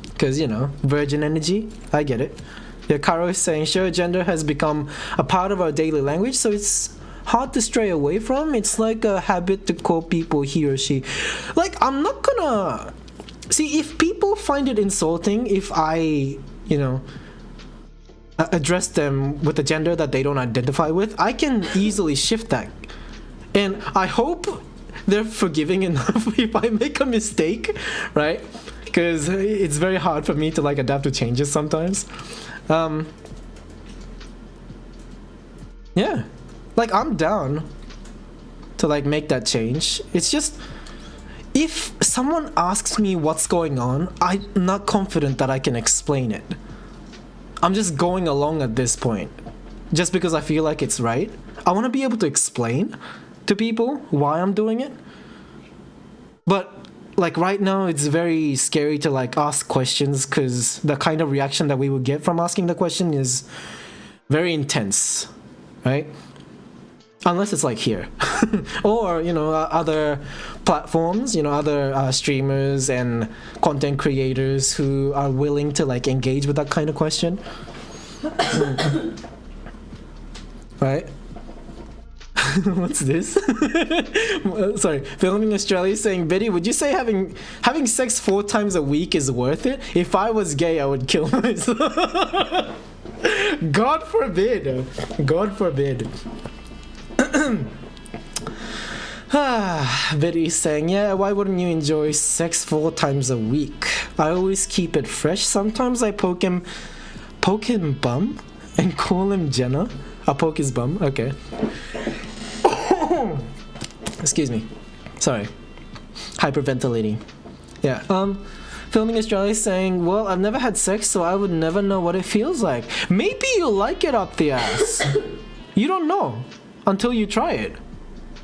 because, you know, virgin energy, I get it. Yeah, Karo is saying, sure, gender has become a part of our daily language, so it's hard to stray away from. It's like a habit to call people he or she. Like, I'm not gonna... See, if people find it insulting if I, you know, address them with a gender that they don't identify with, I can easily shift that. And I hope they're forgiving enough if I make a mistake, right? Because it's very hard for me to, like, adapt to changes sometimes. Yeah, like, I'm down to, like, make that change. It's just, if someone asks me what's going on, I'm not confident that I can explain it. I'm just going along at this point, just because I feel like it's right. I want to be able to explain to people why I'm doing it. But, like, right now, it's very scary to, like, ask questions, because the kind of reaction that we would get from asking the question is very intense, right? Unless it's, like, here. Or, you know, other platforms, you know, other streamers and content creators who are willing to, like, engage with that kind of question. Right? What's this? Sorry, Filming Australia is saying, Betty, would you say having sex 4 times a week is worth it? If I was gay, I would kill myself. God forbid. God forbid. Betty is saying, yeah, why wouldn't you enjoy sex 4 times a week? I always keep it fresh. Sometimes I poke him poke him bum and call him Jenna? I'll poke his bum. Okay. Excuse me. Sorry. Hyperventilating. Yeah. Filming Australia is saying, well, I've never had sex, so I would never know what it feels like. Maybe you like it up the ass. You don't know until you try it.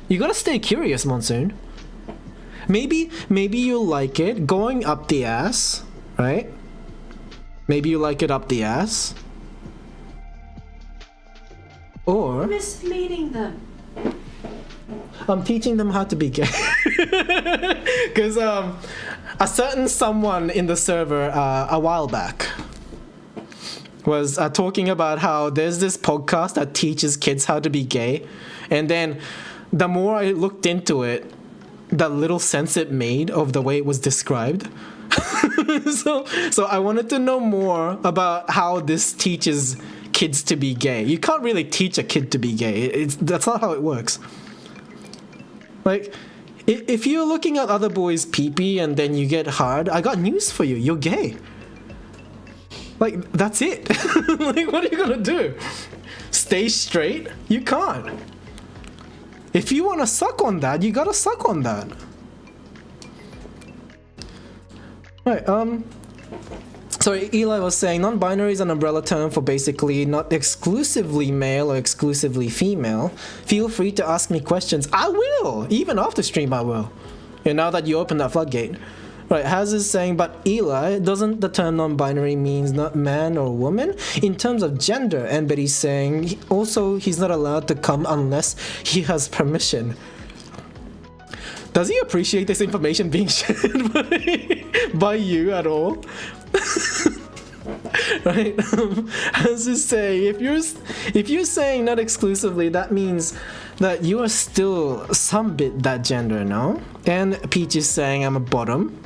You gotta stay curious, Monsoon. Maybe you like it going up the ass, right? Maybe you like it up the ass. Or Misleading them. I'm teaching them how to be gay. Because a certain someone in the server a while back was talking about how there's this podcast that teaches kids how to be gay. And then the more I looked into it, the little sense it made of the way it was described. So I wanted to know more about how this teaches kids to be gay. You can't really teach a kid to be gay. That's not how it works. Like, if you're looking at other boys' pee-pee and then you get hard, I got news for you. You're gay. Like, that's it. Like, what are you gonna do? Stay straight? You can't. If you want to suck on that, you gotta suck on that. Right, sorry, Eli was saying non-binary is an umbrella term for basically not exclusively male or exclusively female. Feel free to ask me questions. I will! Even after stream, I will. And now that you open that floodgate. Right, Haz is saying, but Eli, doesn't the term non-binary means not man or woman? In terms of gender, and Betty's saying, also he's not allowed to come unless he has permission. Does he appreciate this information being shared by you at all? Right? Haz is saying, if you're saying not exclusively, that means that you are still some bit that gender, no? And Peach is saying, I'm a bottom.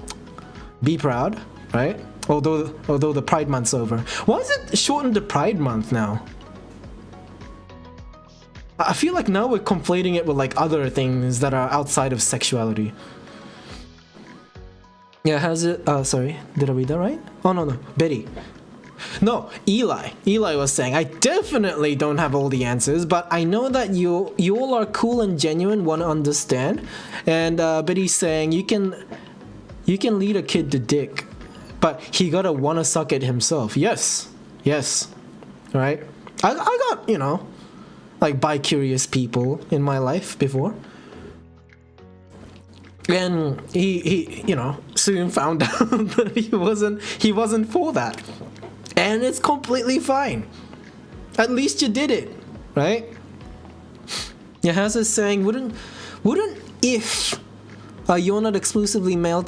Be proud, right? Although the Pride Month's over. Why is it shortened to Pride Month now? I feel like now we're conflating it with like other things that are outside of sexuality. Yeah, has it? Sorry, did I read that right? Oh no, Betty. No, Eli. Eli was saying, I definitely don't have all the answers, but I know that you all are cool and genuine, want to understand. And Betty's saying, you can lead a kid to dick, but he gotta wanna suck it himself. Yes. Right? I got, like bi-curious people in my life before. And he soon found out that he wasn't for that. And it's completely fine. At least you did it, right? Yahaz is saying, wouldn't if you're not exclusively male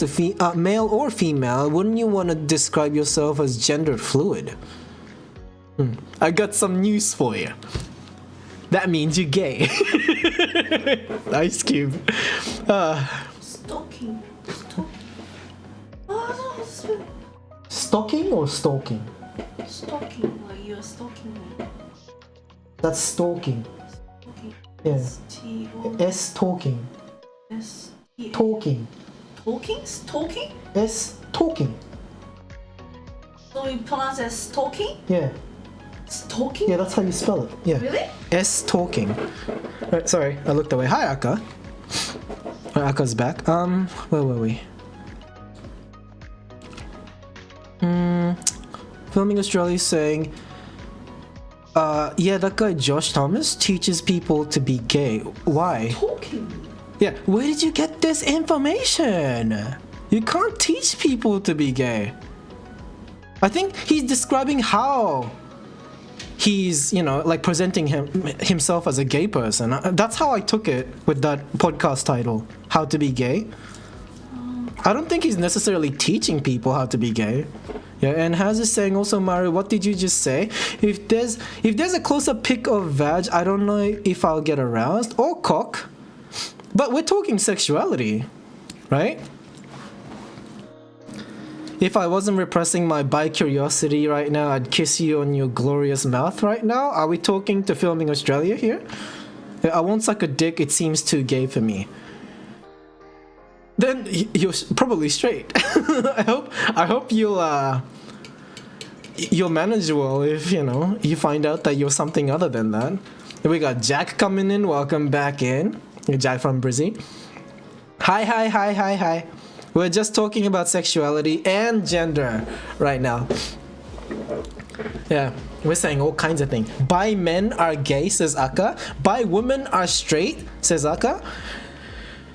or female, wouldn't you want to describe yourself as gender fluid? I got some news for you. That means you're gay. Ice Cube. Stalking. Stalking or stalking? Stalking, like you're stalking me. That's stalking. Stalking. Yeah. S-T-O- S talking. S-T-A- Talking. Talking? Stalking? S talking. So you pronounce it as stalking? Yeah. Stalking? Yeah, that's how you spell it. Yeah. Really? S talking. Right, sorry, I looked away. Hi, Akka. Right, Akka's back. Where were we? Filming Australia is saying, yeah, that guy Josh Thomas teaches people to be gay. Why? Talking. Yeah, where did you get this information? You can't teach people to be gay. I think he's describing how he's, like presenting himself as a gay person. That's how I took it with that podcast title, How to Be Gay. I don't think he's necessarily teaching people how to be gay. Yeah, and Haz is saying also, Mario, what did you just say? If there's a close-up pic of vag, I don't know if I'll get aroused or cock. But we're talking sexuality, right? If I wasn't repressing my bi-curiosity right now, I'd kiss you on your glorious mouth right now. Are we talking to Filming Australia here? I won't suck a dick, it seems too gay for me. Then you're probably straight. I hope you'll you'll manage well if, you know, you find out that you're something other than that. We got Jack coming in. Welcome back in. Jack from Brizzy. Hi. We're just talking about sexuality and gender right now. Yeah, we're saying all kinds of things. Bi men are gay, says Aka. Bi women are straight, says Aka.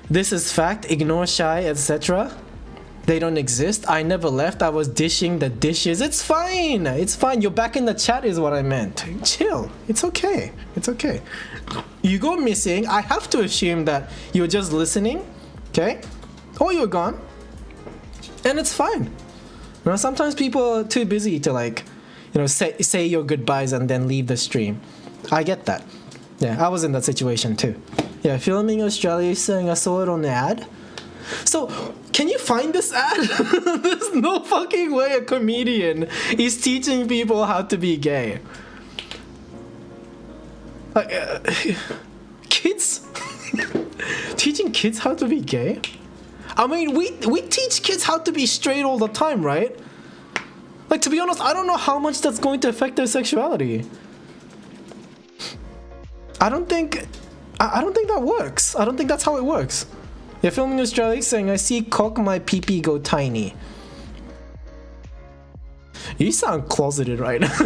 This is fact, ignore shy, etc. They don't exist. I never left. I was dishing the dishes. It's fine. It's fine. You're back in the chat is what I meant. Chill. It's okay. It's okay. You go missing. I have to assume that you're just listening. Okay? Or you're gone. And it's fine. You know, sometimes people are too busy to like, you know, say your goodbyes and then leave the stream. I get that. Yeah, I was in that situation too. Yeah, Filming Australia is saying I saw it on the ad. So, can you find this ad? There's no fucking way a comedian is teaching people how to be gay. Like, kids? Teaching kids how to be gay? I mean, we teach kids how to be straight all the time, right? Like, to be honest, I don't know how much that's going to affect their sexuality. I don't think that works. I don't think that's how it works. Yeah, Filming Australia saying, I see cock my pee-pee go tiny. You sound closeted right now.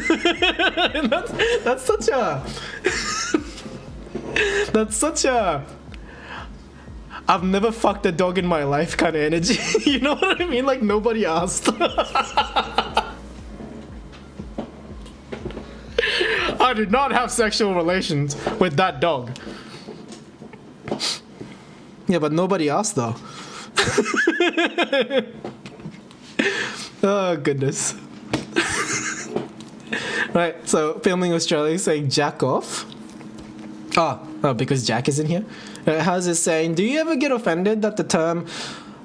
that's such a... that's such a... I've never fucked a dog in my life kind of energy. You know what I mean? Like, nobody asked. I did not have sexual relations with that dog. Yeah, but nobody asked though. Oh, goodness. Right, so Filming Australia is saying jack off. Oh, because Jack is in here. How's it saying? Do you ever get offended that the term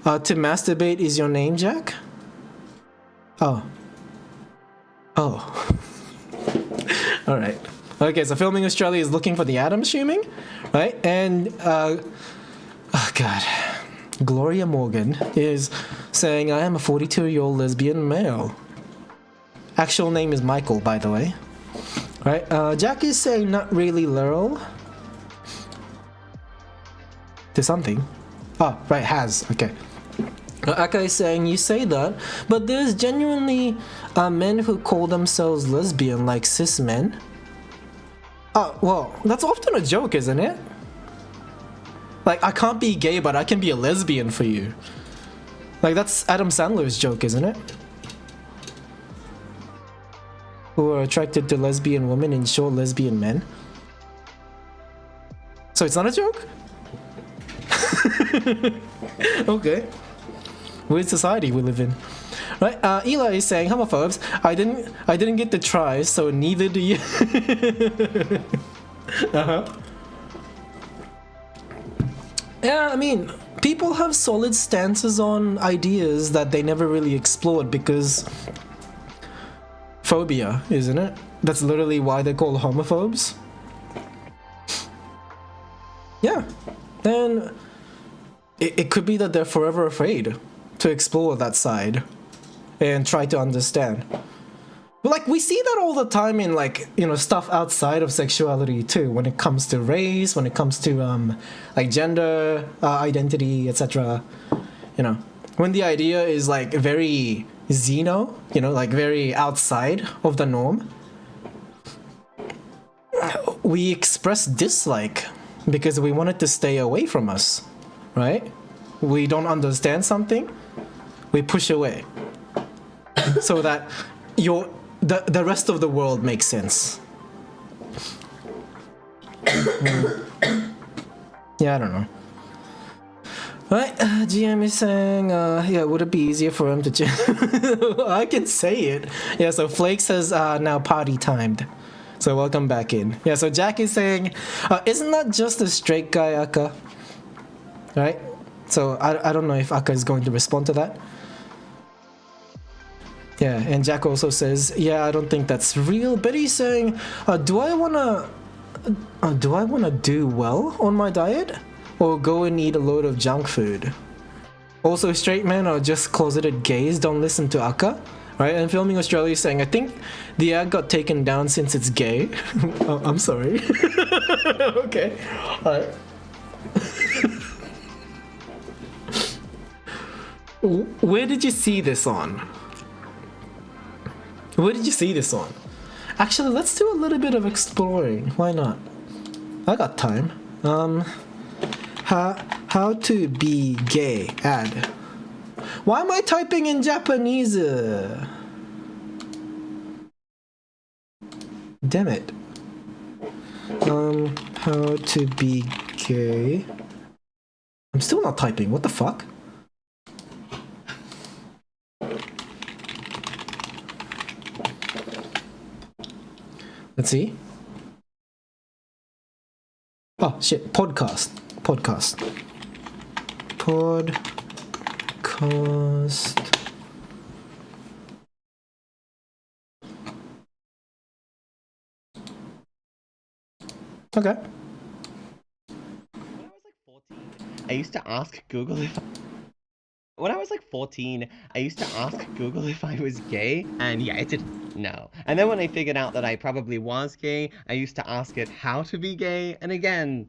to masturbate is your name, Jack? Oh. Alright. Okay, so Filming Australia is looking for the ad, I'm assuming. Right? And, oh god. Gloria Morgan is saying, I am a 42-year-old lesbian male. Actual name is Michael, by the way. Right? Jack is saying, not really literal. To something. Oh, right, has. Okay. Aka is saying, you say that, but there's genuinely men who call themselves lesbian, like cis men. Oh, well, that's often a joke, isn't it? Like, I can't be gay, but I can be a lesbian for you. Like, that's Adam Sandler's joke, isn't it? Who are attracted to lesbian women and short lesbian men. So it's not a joke? Okay. Weird society we live in. Right, Eli is saying, homophobes, I didn't get to try, so neither do you. Yeah, I mean, people have solid stances on ideas that they never really explored because phobia, isn't it? That's literally why they're called homophobes. Yeah, and it could be that they're forever afraid to explore that side and try to understand. But like, we see that all the time in, like, you know, stuff outside of sexuality too, when it comes to race, when it comes to like gender identity, etc. You know, when the idea is like very xeno, you know, like very outside of the norm, we express dislike because we want it to stay away from us, right? We don't understand something, we push away so that the rest of the world makes sense. Yeah, I don't know. Right, GM is saying, yeah, would it be easier for him to I can say it. Yeah, so Flakes has now party timed. So welcome back in. Yeah, so Jack is saying, isn't that just a straight guy, Aka? Right? So I don't know if Aka is going to respond to that. Yeah, and Jack also says, yeah, I don't think that's real. But he's saying, do I wanna do well on my diet? Or go and eat a load of junk food? Also, straight men are just closeted gays, don't listen to Aka. Right, and Filming Australia is saying, I think the ad got taken down since it's gay. Oh, I'm sorry. Okay. Alright. Where did you see this on? Where did you see this on? Actually, let's do a little bit of exploring. Why not? I got time. How to be gay ad. Why am I typing in Japanese? Damn it. How to be gay. I'm still not typing. What the fuck? Let's see. Oh shit, podcast. Okay. I used to ask Google if when I was like 14, I used to ask Google if I was gay, and yeah, it didn't know. And then when I figured out that I probably was gay, I used to ask it how to be gay, and again,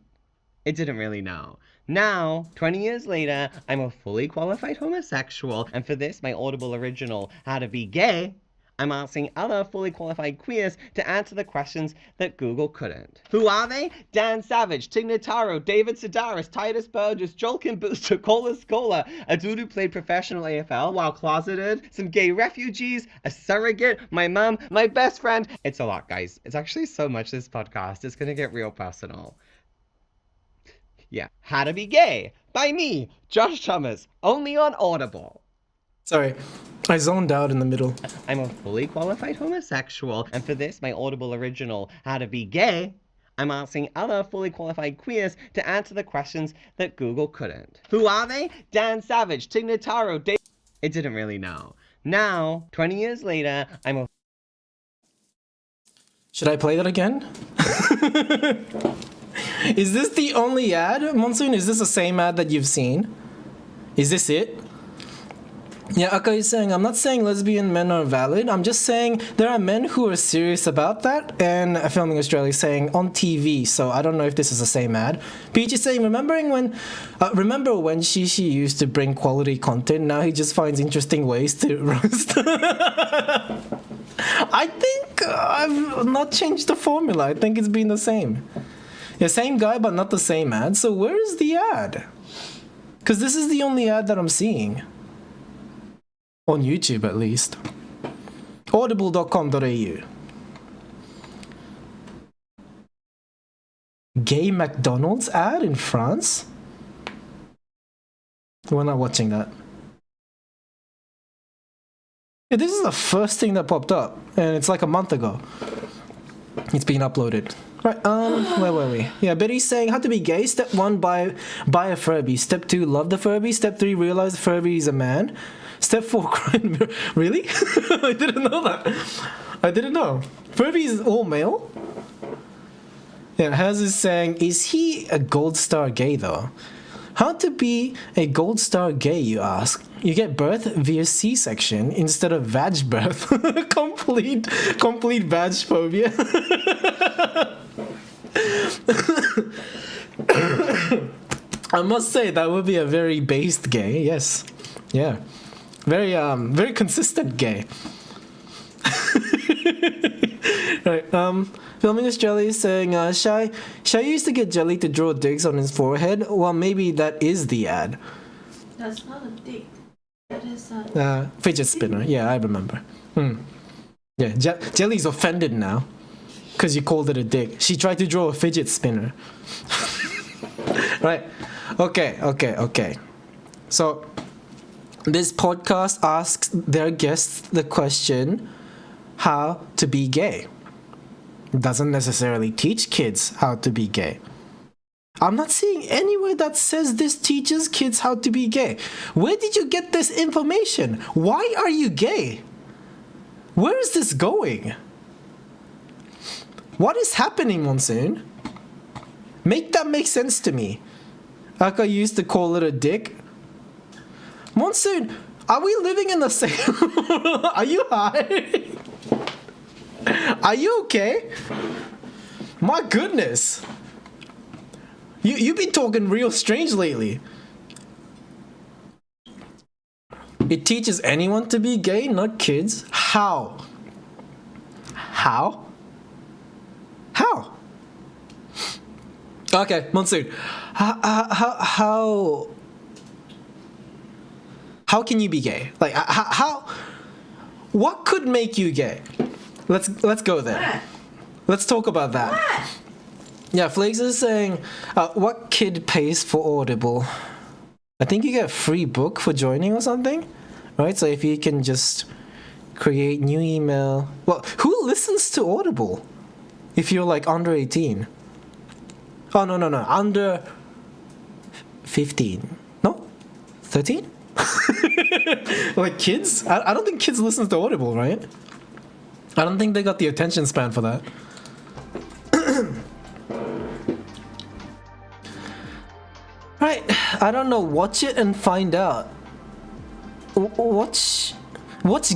it didn't really know. Now, 20 years later, I'm a fully qualified homosexual, and for this, my Audible original, How to Be Gay, I'm asking other fully qualified queers to answer the questions that Google couldn't. Who are they? Dan Savage, Tig Notaro, David Sedaris, Titus Burgess, Joel Kim Booster, Cola Scola, a dude who played professional AFL while closeted, some gay refugees, a surrogate, my mum, my best friend. It's a lot, guys. It's actually so much, this podcast. It's gonna get real personal. Yeah. How to Be Gay by me, Josh Thomas, only on Audible. Sorry, I zoned out in the middle. I'm a fully qualified homosexual, and for this, my Audible original, How to Be Gay, I'm asking other fully qualified queers to answer the questions that Google couldn't. Who are they? Dan Savage, Tig Notaro, Dave... It didn't really know. Now, 20 years later, I'm a... Should I play that again? Is this the only ad? Monsoon, is this the same ad that you've seen? Is this it? Yeah, Aka is saying, I'm not saying lesbian men are valid. I'm just saying there are men who are serious about that. And Filming Australia is saying on TV. So I don't know if this is the same ad. Peach is saying, remember when Shishi used to bring quality content? Now he just finds interesting ways to roast. I think I've not changed the formula. I think it's been the same. Yeah, same guy, but not the same ad. So where is the ad? Because this is the only ad that I'm seeing. On YouTube, at least. Audible.com.au. Gay McDonald's ad in France? We're not watching that. Yeah, this is the first thing that popped up, and it's like a month ago. It's been uploaded. Right, where were we? Yeah, Betty's saying, how to be gay. Step 1, buy a Furby. Step 2, love the Furby. Step 3, realize the Furby is a man. Step 4, cry in the mirror. Really? I didn't know that. I didn't know. Furby is all male? Yeah, Haz is saying, is he a gold star gay though? How to be a gold star gay, you ask? You get birth via C-section instead of vag birth. complete vag phobia. I must say that would be a very based gay. Yes, yeah, very consistent gay. Right. Filming Australia is saying, Shy used to get Jelly to draw dicks on his forehead. Well, maybe that is the ad. That's not a dick. That is a fidget spinner. Yeah, I remember. Yeah, Jelly's offended now because you called it a dick. She tried to draw a fidget spinner. Right. Okay. So this podcast asks their guests the question, how to be gay. It doesn't necessarily teach kids how to be gay. I'm not seeing anywhere that says this teaches kids how to be gay. Where did you get this information? Why are you gay? Where is this going? What is happening, Monsoon? Make that make sense to me. Aka used to call it a dick. Monsoon, Are we living in the same? Are you high? Are you okay? My goodness. You've been talking real strange lately. It teaches anyone to be gay, not kids. How? How? How? Okay, Monsoon. How can you be gay? Like how? What could make you gay? Let's go there. What? Let's talk about that. What? Yeah, Flakes is saying, what kid pays for Audible? I think you get a free book for joining or something, right? So if you can just create new email. Well, who listens to Audible? If you're like under 18. Oh, no. Under 15. No? 13? Like kids? I don't think kids listen to Audible, right? I don't think they got the attention span for that. Right, I don't know. Watch it and find out. Watch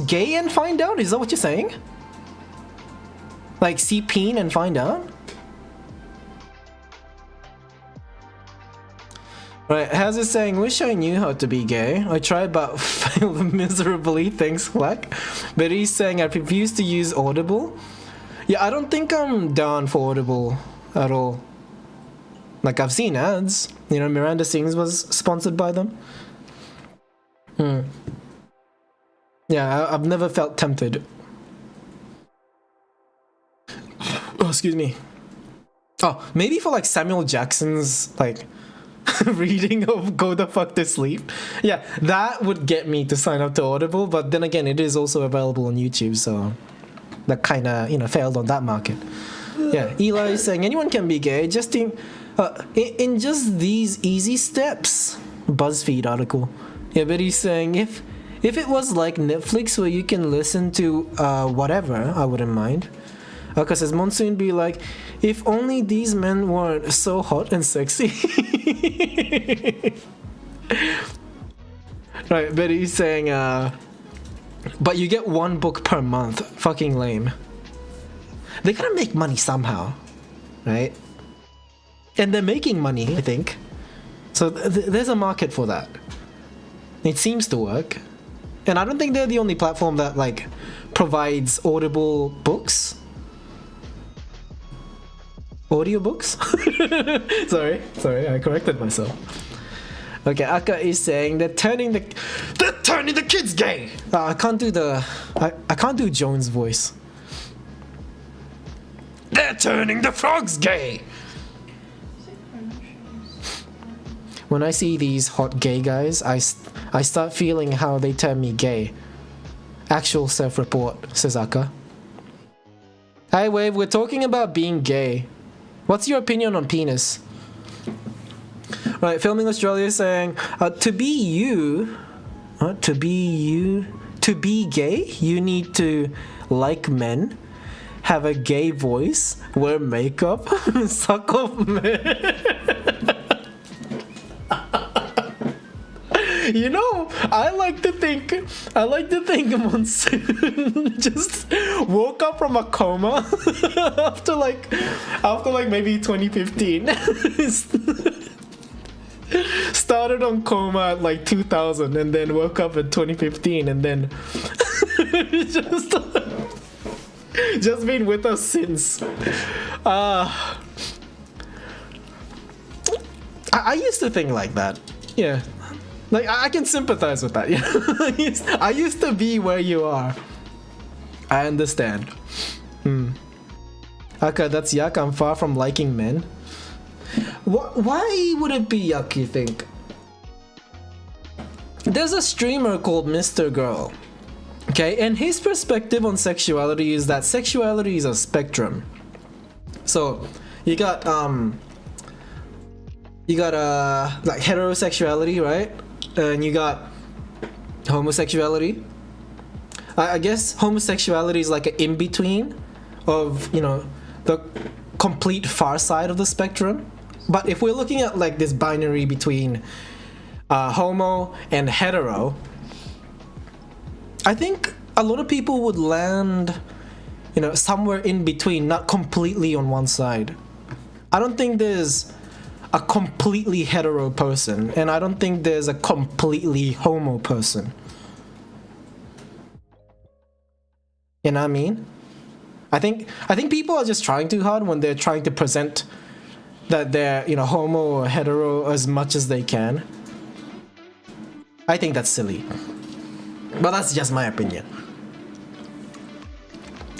gay and find out? Is that what you're saying? Like see peen and find out? Right, how's it saying? Wish I knew how to be gay. I tried but failed miserably, thanks Flack. But he's saying I refuse to use Audible. Yeah, I don't think I'm down for Audible at all. Like I've seen ads. You know, Miranda Sings was sponsored by them. Yeah, I've never felt tempted. Oh, excuse me. Oh, maybe for like Samuel Jackson's like reading of Go the Fuck to Sleep. Yeah, that would get me to sign up to Audible, but then again, it is also available on YouTube, so that kind of, you know, failed on that market. Yeah, Eli is saying anyone can be gay, just in just these easy steps. BuzzFeed article. Yeah, but he's saying if it was like Netflix where you can listen to whatever, I wouldn't mind. Because says Monsoon be like, if only these men weren't so hot and sexy. Right, but he's saying, but you get one book per month. Fucking lame. They gotta make money somehow, right? And they're making money, I think. So there's a market for that. It seems to work. And I don't think they're the only platform that like provides Audible books. Audiobooks? sorry, I corrected myself. Okay, Aka is saying they're turning the kids gay. I can't do I can't do Jones' voice. They're turning the frogs gay. When I see these hot gay guys, I start feeling how they turn me gay. Actual self-report, says Aka. Hey Wave, we're talking about being gay. What's your opinion on penis? Right, Filming Australia is saying, to be gay, you need to like men, have a gay voice, wear makeup, suck off men. You know, I like to think Monsoon just woke up from a coma after like maybe 2015. Started on coma at like 2000 and then woke up in 2015 and then just been with us since. I used to think like that. Yeah. Like, I can sympathize with that. Yeah. I used to be where you are. I understand. Okay, that's yuck. I'm far from liking men. Why would it be yuck, you think? There's a streamer called Mr. Girl. Okay, and his perspective on sexuality is that sexuality is a spectrum. So, you got like heterosexuality, right? And you got homosexuality. I guess homosexuality is like an in-between of, you know, the complete far side of the spectrum. But if we're looking at like this binary between homo and hetero, I think a lot of people would land, somewhere in between, not completely on one side. I don't think there's a completely hetero person, and I don't think there's a completely homo person. You know what I mean? I think people are just trying too hard when they're trying to present that they're, homo or hetero as much as they can. I think that's silly. But that's just my opinion.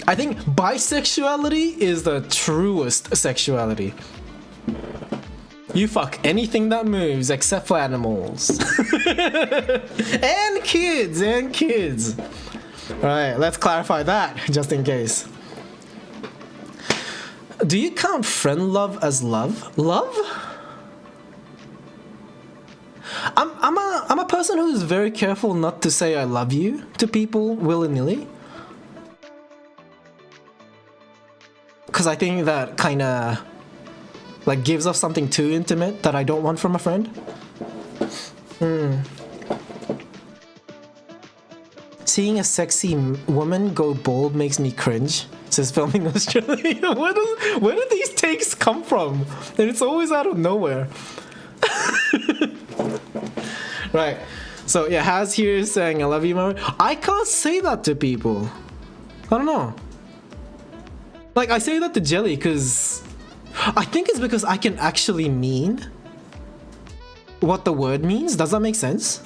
I think bisexuality is the truest sexuality. You fuck anything that moves except for animals. and kids. Alright, let's clarify that just in case. Do you count friend love as love? Love? I'm a person who's very careful not to say I love you to people willy-nilly. Because I think that kinda like gives off something too intimate that I don't want from a friend. Seeing a sexy woman go bald makes me cringe, says Filming Australia. Where do these takes come from? And it's always out of nowhere. Right. So yeah, Haz here is saying I love you, Mary. I can't say that to people. I don't know. Like, I say that to Jelly because I think it's because I can actually mean what the word means. Does that make sense?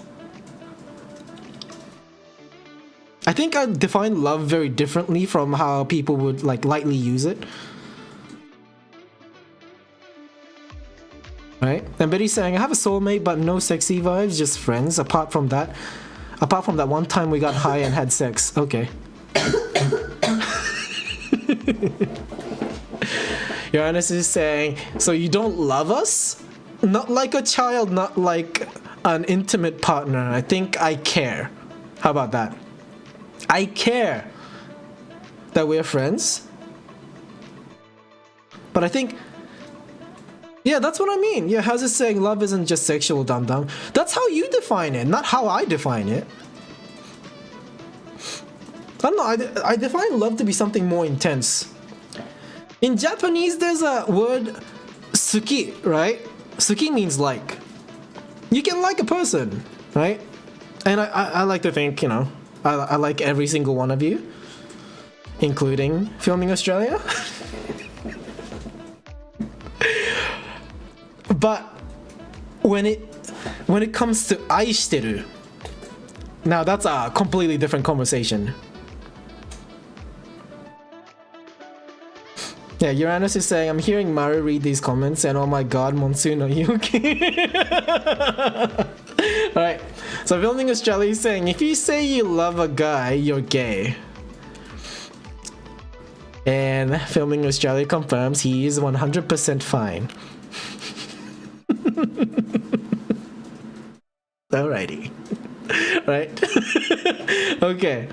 I think I define love very differently from how people would like lightly use it. Right? And Betty's saying, I have a soulmate but no sexy vibes, just friends. Apart from that one time we got high and had sex. Okay. Uranus is saying, so you don't love us? Not like a child, not like an intimate partner. I think I care. How about that? I care that we're friends. But I think, yeah, that's what I mean. Yeah, how's it saying love isn't just sexual, dum-dum? That's how you define it, not how I define it. I don't know, I define love to be something more intense. In Japanese, there's a word, suki, right? Suki means like. You can like a person, right? And I like to think, I like every single one of you, including Filming Australia. But when it comes to aishiteru, now that's a completely different conversation. Yeah, Uranus is saying, I'm hearing Maru read these comments and oh my god, Monsoon, are you okay? Alright, so Filming Australia is saying, if you say you love a guy, you're gay. And Filming Australia confirms he is 100% fine. Alrighty. Right? Okay.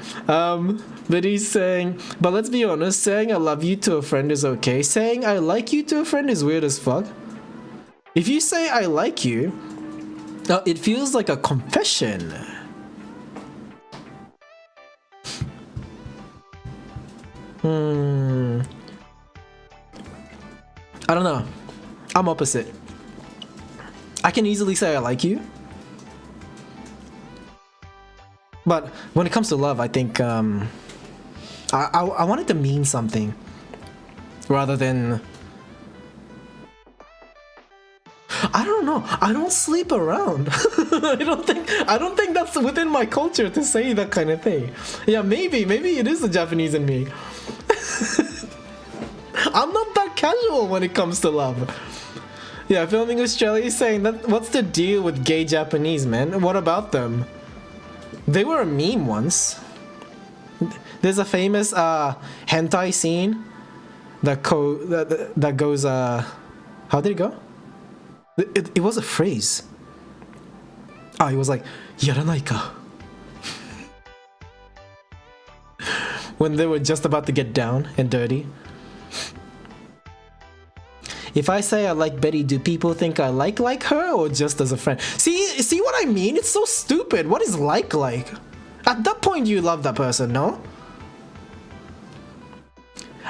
But he's saying, but let's be honest, saying I love you to a friend is okay. Saying I like you to a friend is weird as fuck. If you say I like you, it feels like a confession. I don't know. I'm opposite. I can easily say I like you. But when it comes to love, I think I want it to mean something rather than, I don't know, I don't sleep around. I don't think that's within my culture to say that kind of thing. Yeah, maybe it is the Japanese in me. I'm not that casual when it comes to love. Yeah, Filming Australia is saying that what's the deal with gay Japanese men? What about them? They were a meme once. There's a famous hentai scene that goes how did it go? It was a phrase. It was like yaranai ka. When they were just about to get down and dirty. If I say I like Betty, do people think I like her or just as a friend? See what I mean? It's so stupid. What is like? At that point, you love that person, no?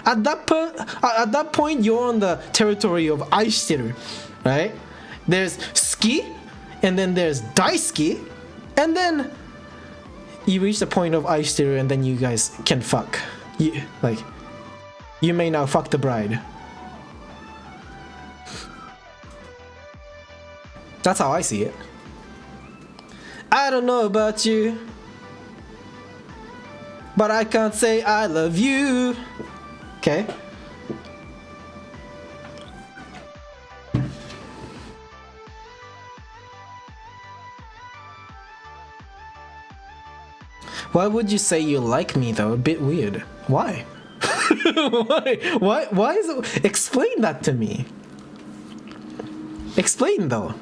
At that point, you're on the territory of aishiteru, right? There's ski, and then there's daisuki, and then you reach the point of aishiteru, and then you guys can fuck. You may now fuck the bride. That's how I see it. I don't know about you, but I can't say I love you. Okay. Why would you say you like me though? A bit weird. Why? Why is it? Explain that to me. Explain though.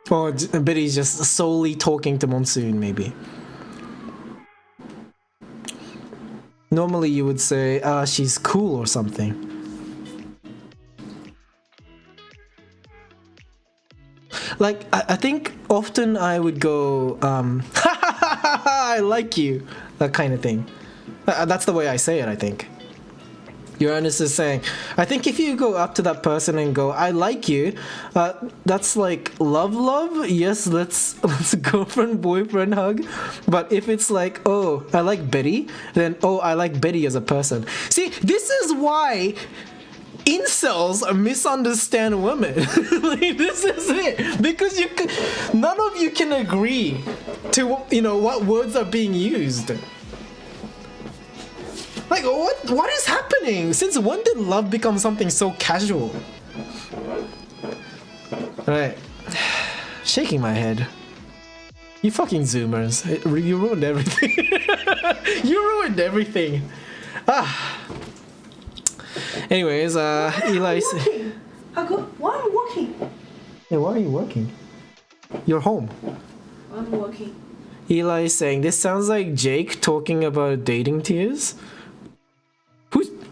Or Betty's just solely talking to Monsoon, maybe. Normally you would say, she's cool or something. Like, I think often I would go, I like you, that kind of thing. That's the way I say it, I think. Uranus is saying, I think if you go up to that person and go, I like you, that's like love, yes, let's girlfriend, boyfriend hug. But if it's like, oh, I like Betty, then, oh, I like Betty as a person. See, this is why incels misunderstand women. Like, this is it. Because none of you can agree to, what words are being used. Like, what is happening? Since when did love become something so casual? Alright. Shaking my head. You fucking Zoomers. You ruined everything. You ruined everything. Anyways, Eli... Why am I working? Yeah, why are you working? You're home. I'm working. Eli is saying, this sounds like Jake talking about dating tears.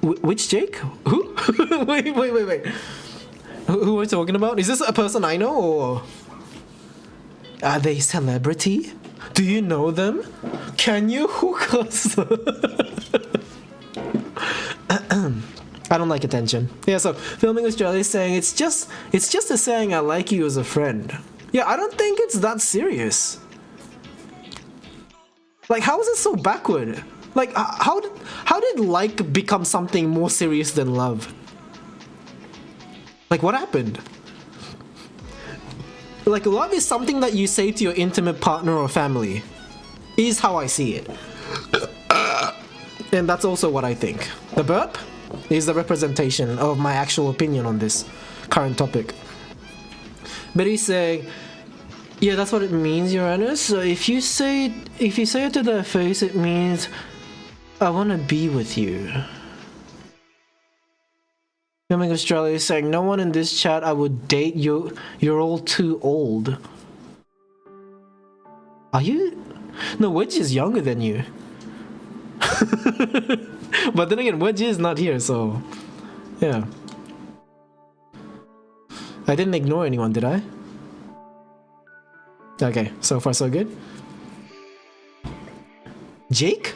Which Jake? Who? wait. Who are we talking about? Is this a person I know, or are they celebrity? Do you know them? Can you hook us? I don't like attention. Yeah, so Filming Australia is saying it's just a saying I like you as a friend. Yeah, I don't think it's that serious. Like, how is it so backward? Like, how did like become something more serious than love? Like, what happened? Like, love is something that you say to your intimate partner or family, is how I see it. And that's also what I think. The burp is the representation of my actual opinion on this current topic. But he's saying, yeah, that's what it means, Uranus. So if you say it to their face, it means I want to be with you. Filming Australia is saying, no one in this chat I would date you. You're all too old. Are you? No, Wedge is younger than you. But then again, Wedge is not here, so yeah. I didn't ignore anyone, did I? Okay, so far so good. Jake?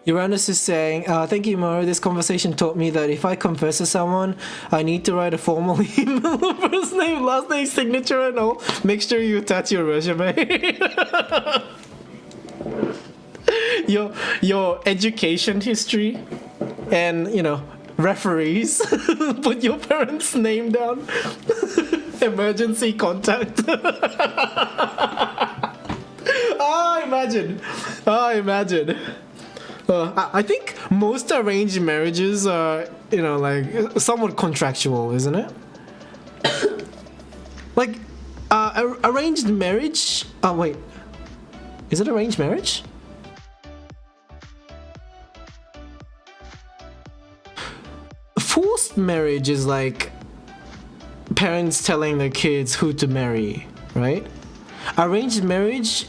Uranus is saying, thank you, Mario. This conversation taught me that if I confess to someone, I need to write a formal email, first name, last name, signature, and all. Make sure you attach your resume. your education history, and referees. Put your parents' name down. Emergency contact. Imagine. I think most arranged marriages are, like somewhat contractual, isn't it? Like, arranged marriage. Oh wait, is it arranged marriage? Forced marriage is like parents telling their kids who to marry, right? Arranged marriage,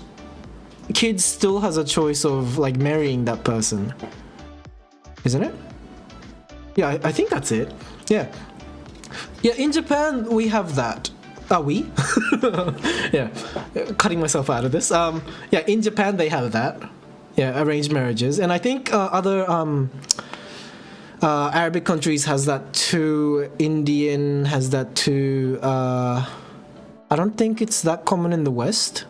kids still has a choice of like marrying that person. isn't it? Yeah, I think that's it. Yeah. Yeah, in Japan, we have that. Are we? Yeah, cutting myself out of this. Yeah, in Japan, they have that. Yeah, arranged marriages. And I think other Arabic countries has that too. Indian has that too. I don't think it's that common in the West.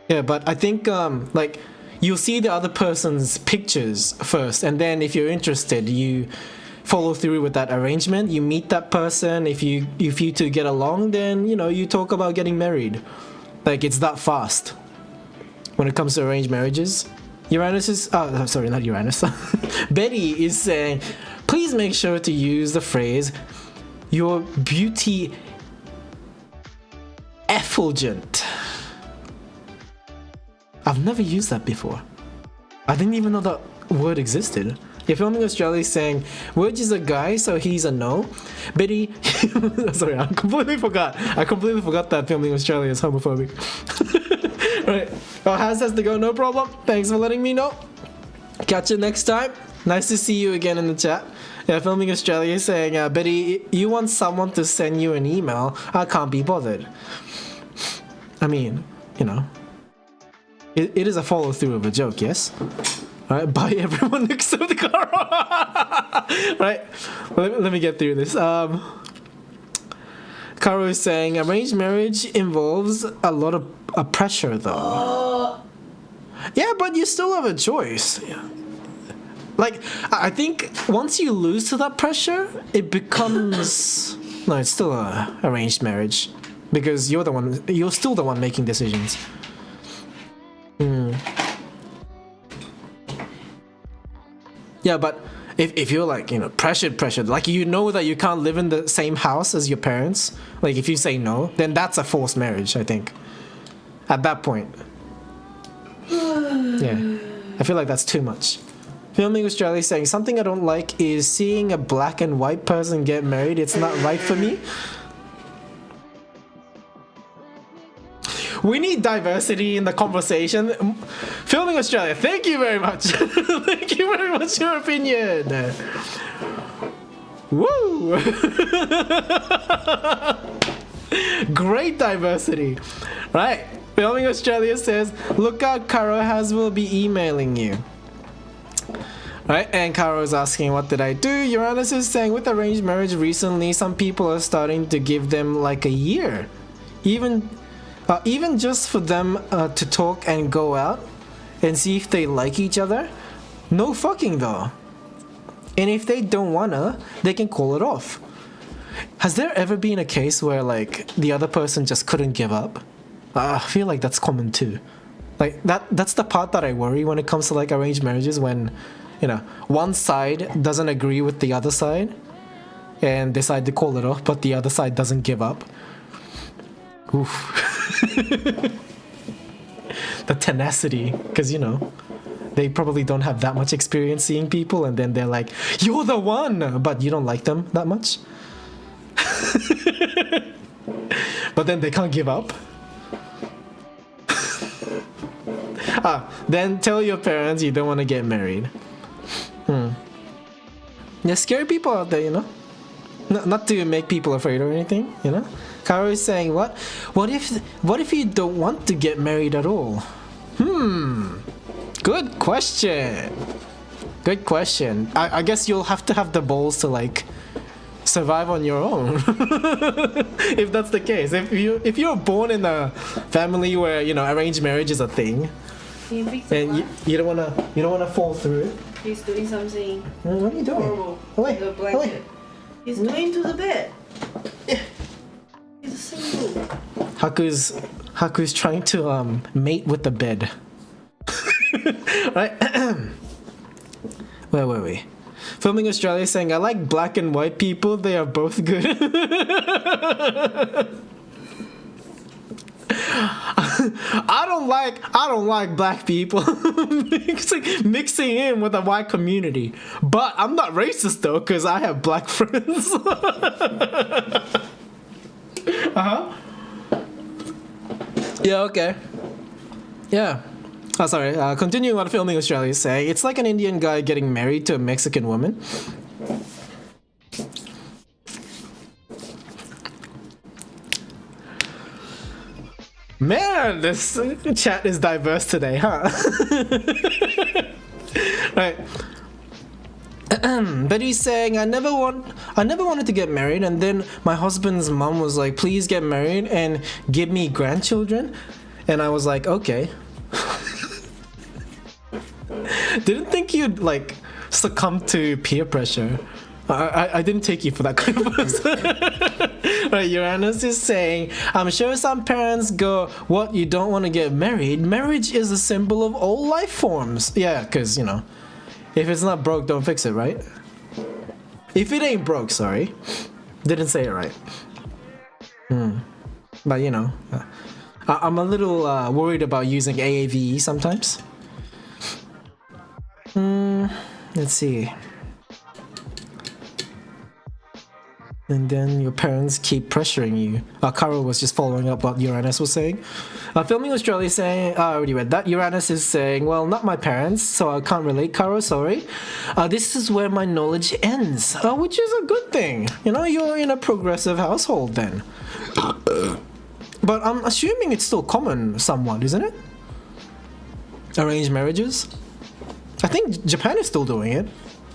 Yeah, but I think like you'll see the other person's pictures first, and then if you're interested, you follow through with that arrangement. You meet that person. If you two get along, then you talk about getting married. Like it's that fast when it comes to arranged marriages. Uranus is sorry, not Uranus. Betty is saying, please make sure to use the phrase "your beauty effulgent." I've never used that before. I didn't even know that word existed. Yeah, Filming Australia is saying, Wedge is a guy, so he's a no. Betty, sorry, I completely forgot that Filming Australia is homophobic. Right, well, Has has to go, no problem. Thanks for letting me know. Catch you next time. Nice to see you again in the chat. Yeah, Filming Australia is saying, Betty, you want someone to send you an email? I can't be bothered. I mean, it is a follow-through of a joke, yes? Alright, bye everyone except the car. Right, let me get through this. Caro is saying, arranged marriage involves a lot of pressure though. Yeah, but you still have a choice. Yeah. Like, I think once you lose to that pressure, it becomes... No, it's still a arranged marriage. Because you're still the one making decisions. Yeah, but if you're like, pressured, like that you can't live in the same house as your parents, like if you say no, then that's a forced marriage, I think. At that point. Yeah, I feel like that's too much. Filming Australia is saying, something I don't like is seeing a black and white person get married. It's not right for me. We need diversity in the conversation. Filming Australia, thank you very much. Thank you very much for your opinion. Woo! Great diversity. Right. Filming Australia says, look out, Karo Has will be emailing you. Right, and Karo is asking, what did I do? Uranus is saying, with arranged marriage recently, some people are starting to give them like a year. Even just for them to talk and go out and see if they like each other. No fucking though. And if they don't wanna, they can call it off. Has there ever been a case where like the other person just couldn't give up? I feel like that's common too. Like that's the part that I worry when it comes to like arranged marriages, when one side doesn't agree with the other side and decide to call it off, but the other side doesn't give up. Oof. The tenacity, because they probably don't have that much experience seeing people, and then they're like, you're the one, but you don't like them that much. But then they can't give up. Then tell your parents you don't want to get married. Yeah, scary people out there, not to make people afraid or anything, Karo is saying, what if you don't want to get married at all? Good question. I guess you'll have to have the balls to like survive on your own. If that's the case. If you're born in a family where arranged marriage is a thing, and you don't wanna fall through it. He's doing something. What are you doing? Horrible. Away. The blanket. He's going to the bed. He's a single. Haku's trying to mate with the bed. Right? Where were we? Filming Australia saying, I like black and white people, they are both good. I don't like black people mixing in with the white community. But I'm not racist though, because I have black friends. Yeah, okay. Yeah. Oh, sorry. Continuing what Filming Australia is saying, it's like an Indian guy getting married to a Mexican woman. Man, this chat is diverse today, huh? Right. But he's saying, I never wanted to get married, and then my husband's mom was like, please get married and give me grandchildren. And I was like, okay. Didn't think you'd like succumb to peer pressure. I didn't take you for that kind of person. Right, Uranus is saying, I'm sure some parents go, what, you don't want to get married? Marriage is a symbol of all life forms. Yeah, because, you know, if it's not broke, don't fix it, right? If it ain't broke, sorry. Didn't say it right. But, you know, I'm a little worried about using AAVE sometimes. Let's see. And then your parents keep pressuring you. Karo was just following up what Uranus was saying. Filming Australia is saying, I already read that. Uranus is saying, well, not my parents, so I can't relate, Karo, sorry. This is where my knowledge ends, which is a good thing. You know, you're in a progressive household then. But I'm assuming it's still common somewhat, isn't it? Arranged marriages? I think Japan is still doing it.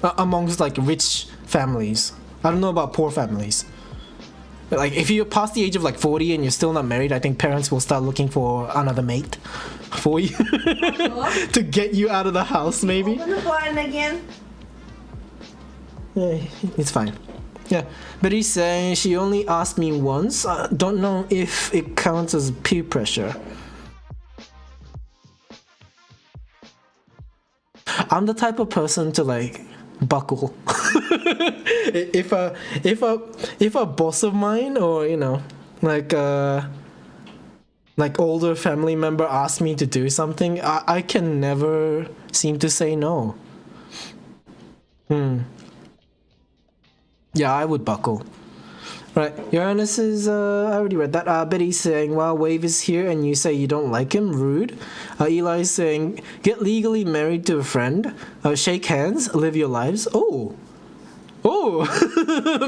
Amongst like rich families. I don't know about poor families. Like if you're past the age of like 40 and you're still not married, I think parents will start looking for another mate for you to get you out of the house, maybe. Open the blind again. Yeah, it's fine. Yeah, but he's saying she only asked me once. Don't know if it counts as peer pressure. I'm the type of person to like buckle. if a boss of mine, or you know, like older family member asks me to do something, I can never seem to say no. Yeah, I would buckle. Right, Uranus is, I already read that. Betty's saying, wow, Wave is here and you say you don't like him, rude. Eli's saying, get legally married to a friend, shake hands, live your lives. Oh,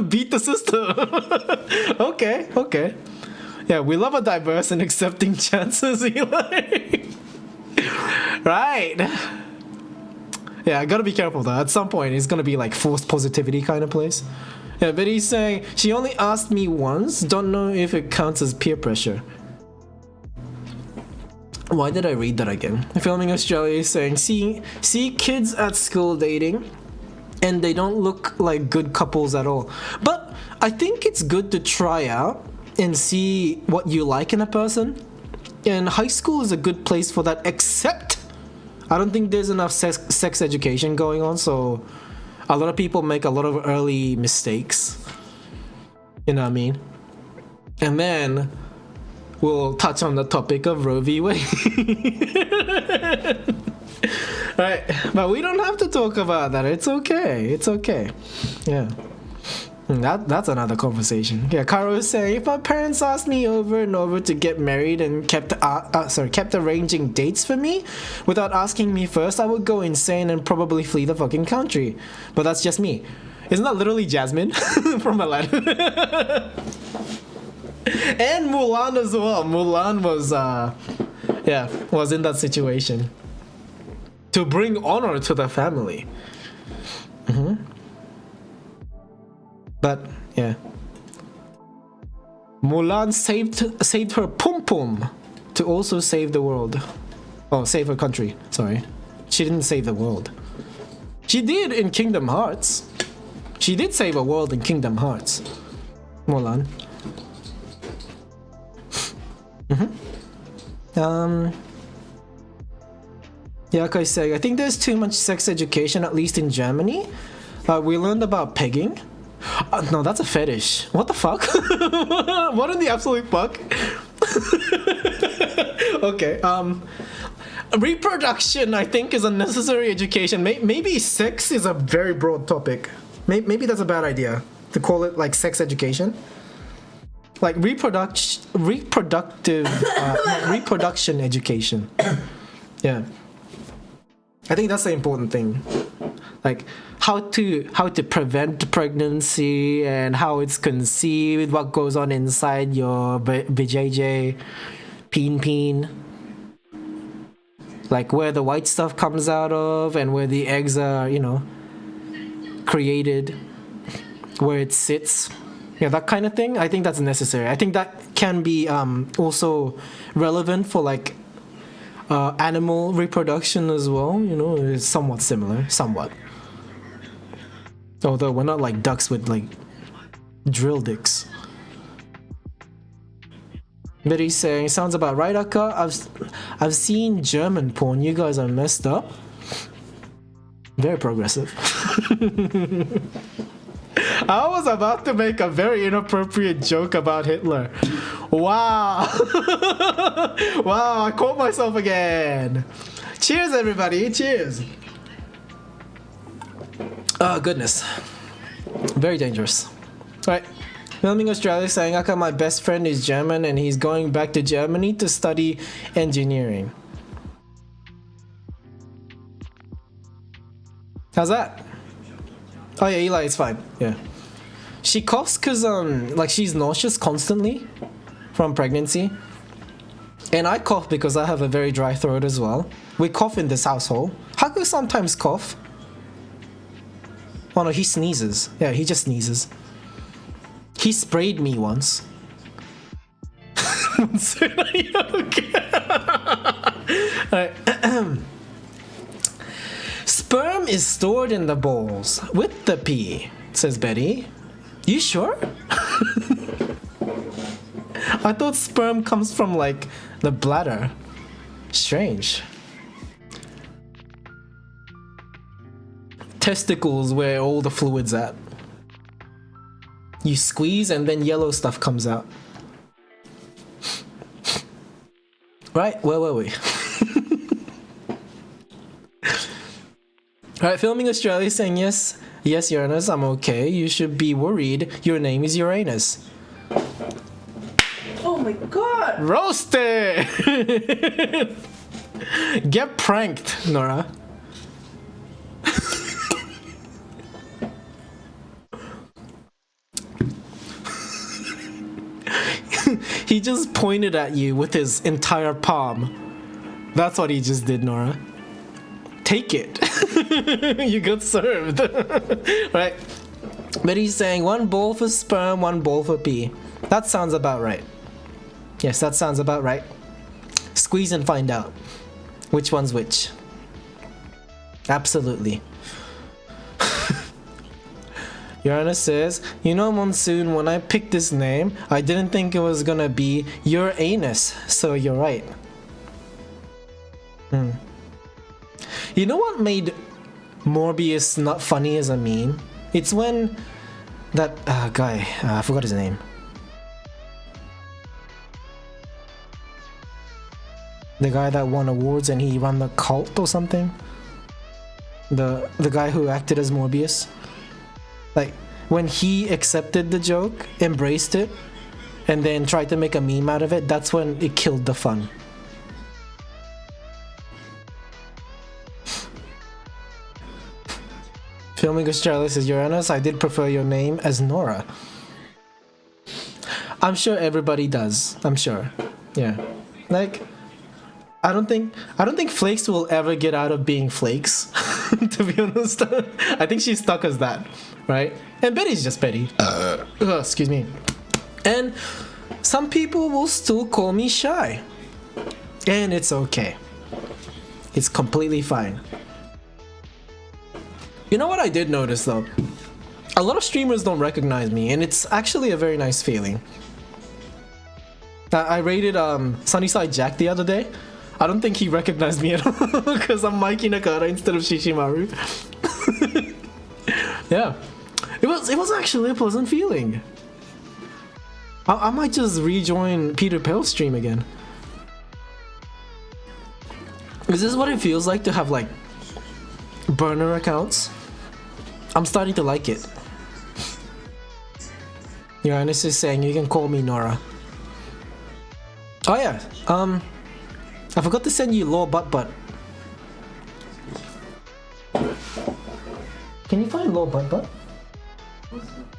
beat the system. Okay. Yeah, we love a diverse and accepting chances, Eli. Right. Yeah, I gotta be careful though. At some point, it's gonna be like forced positivity kind of place. Yeah, but he's saying, she only asked me once, don't know if it counts as peer pressure. Why did I read that again? Filming Australia is saying, see kids at school dating, and they don't look like good couples at all. But I think it's good to try out and see what you like in a person. And high school is a good place for that, except I don't think there's enough sex education going on, so a lot of people make a lot of early mistakes. You know what I mean? And then we'll touch on the topic of Roe v. Wade. Right, but we don't have to talk about that. It's okay. Yeah. That's another conversation. Yeah, Karo is saying, if my parents asked me over and over to get married and kept arranging dates for me without asking me first, I would go insane and probably flee the fucking country. But that's just me. Isn't that literally Jasmine from Aladdin? And Mulan as well. Mulan was in that situation to bring honor to the family. But yeah, Mulan saved her pum pum to also save the world. Oh, save her country. Sorry, she didn't save the world. She did in Kingdom Hearts. She did save a world in Kingdom Hearts. Mulan. Yeah, like I say, I think there's too much sex education, at least in Germany. We learned about pegging. No, that's a fetish. What the fuck? What in the absolute fuck? Okay. Reproduction, I think, is a necessary education. Maybe sex is a very broad topic. Maybe that's a bad idea to call it like sex education. Like reproduction education. Yeah. I think that's the important thing. Like how to prevent pregnancy and how it's conceived, what goes on inside your BJJ, peen, like where the white stuff comes out of and where the eggs are, you know, created, where it sits. Yeah, that kind of thing. I think that's necessary. I think that can be also relevant for like animal reproduction as well. You know, it's somewhat similar, somewhat. Although we're not like ducks with like drill dicks. But he's saying, sounds about right, Akka. I've seen German porn. You guys are messed up. Very progressive. I was about to make a very inappropriate joke about Hitler. Wow. Wow, I caught myself again. Cheers, everybody. Cheers. Oh, goodness. Very dangerous. All right. Filming Australia saying, Aka, my best friend is German and he's going back to Germany to study engineering. How's that? Oh yeah, Eli, it's fine. Yeah. She coughs cause like she's nauseous constantly from pregnancy. And I cough because I have a very dry throat as well. We cough in this household. Haku sometimes cough. Oh no, he sneezes. Yeah, he just sneezes. He sprayed me once. Alright. Sperm is stored in the balls with the pee, says Betty. You sure? I thought sperm comes from like the bladder. Strange. Testicles where all the fluid's at. You squeeze and then yellow stuff comes out. Right, where were we? Alright, Filming Australia saying yes, Uranus, I'm okay. You should be worried. Your name is Uranus. Oh my god! Roasted! Get pranked, Nora. He just pointed at you with his entire palm. That's what he just did, Nora. Take it. You got served. Right? But he's saying 1 bowl for sperm, 1 bowl for pee. That sounds about right. Yes, that sounds about right. Squeeze and find out which one's which. Absolutely. Uranus says, you know, Monsoon, when I picked this name, I didn't think it was gonna be your anus, so you're right. You know what made Morbius not funny as a meme? It's when that guy, I forgot his name. The guy that won awards and he ran the cult or something. The guy who acted as Morbius. Like, when he accepted the joke, embraced it, and then tried to make a meme out of it, that's when it killed the fun. Filming Australia says, Uranus, I did prefer your name as Nora. I'm sure everybody does. I'm sure. Yeah. Like, I don't think Flakes will ever get out of being Flakes. To be honest. I think she's stuck as that. Right? And Betty's just Betty. Excuse me. And some people will still call me shy. And it's okay. It's completely fine. You know what I did notice though? A lot of streamers don't recognize me, and it's actually a very nice feeling. I rated Sunnyside Jack the other day. I don't think he recognized me at all because I'm Mikey Nakada instead of Shishimaru. Yeah. It was actually a pleasant feeling. I might just rejoin Peter Pale's stream again. Is this what it feels like to have like burner accounts? I'm starting to like it. Uranus is saying you can call me Nora. Oh yeah, I forgot to send you Law Butt Butt. Can you find low butt butt?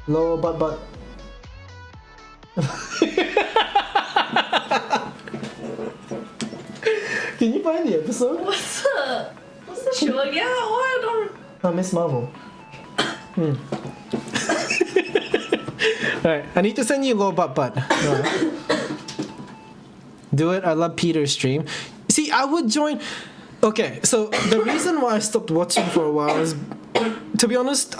Low butt butt. Can you find the episode? What's the show again? Why I don't. Miss Marvel. Alright, I need to send you low butt butt. Alright. Do it. I love Peter's stream. See, I would join. Okay, so the reason why I stopped watching for a while is, to be honest,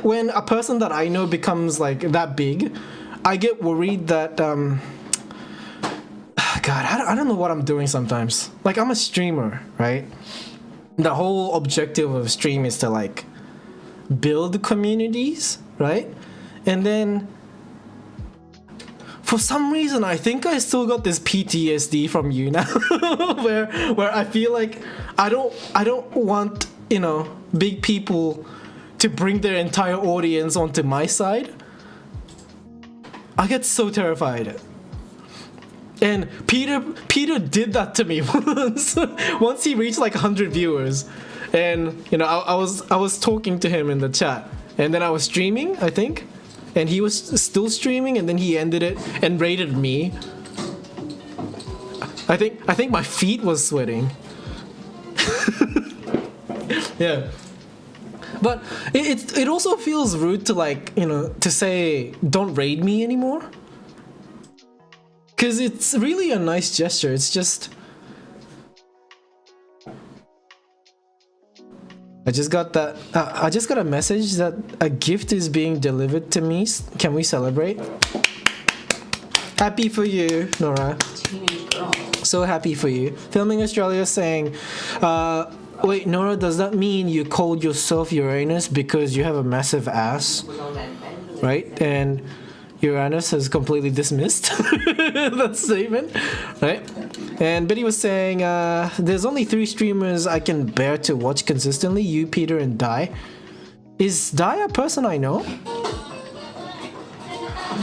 when a person that I know becomes like that big, I get worried that God, I don't know what I'm doing sometimes. Like, I'm a streamer, right? The whole objective of stream is to like build communities, right? And then for some reason I think I still got this PTSD from you now where I feel like I don't want, you know, big people to bring their entire audience onto my side. I get so terrified. And Peter did that to me once he reached like 100 viewers, and you know I was talking to him in the chat, and then I was streaming, I think, and he was still streaming, and then he ended it and rated me. I think my feet was sweating. Yeah. But it also feels rude to, like, you know, to say don't raid me anymore. Cause it's really a nice gesture. It's just I just got a message that a gift is being delivered to me. Can we celebrate? Happy for you, Nora. So happy for you. Filming Australia saying, wait, Nora, does that mean you called yourself Uranus because you have a massive ass? Right? And Uranus has completely dismissed that statement, right? And Betty was saying, there's only 3 streamers I can bear to watch consistently, you, Peter, and Dai. Is Dai a person I know?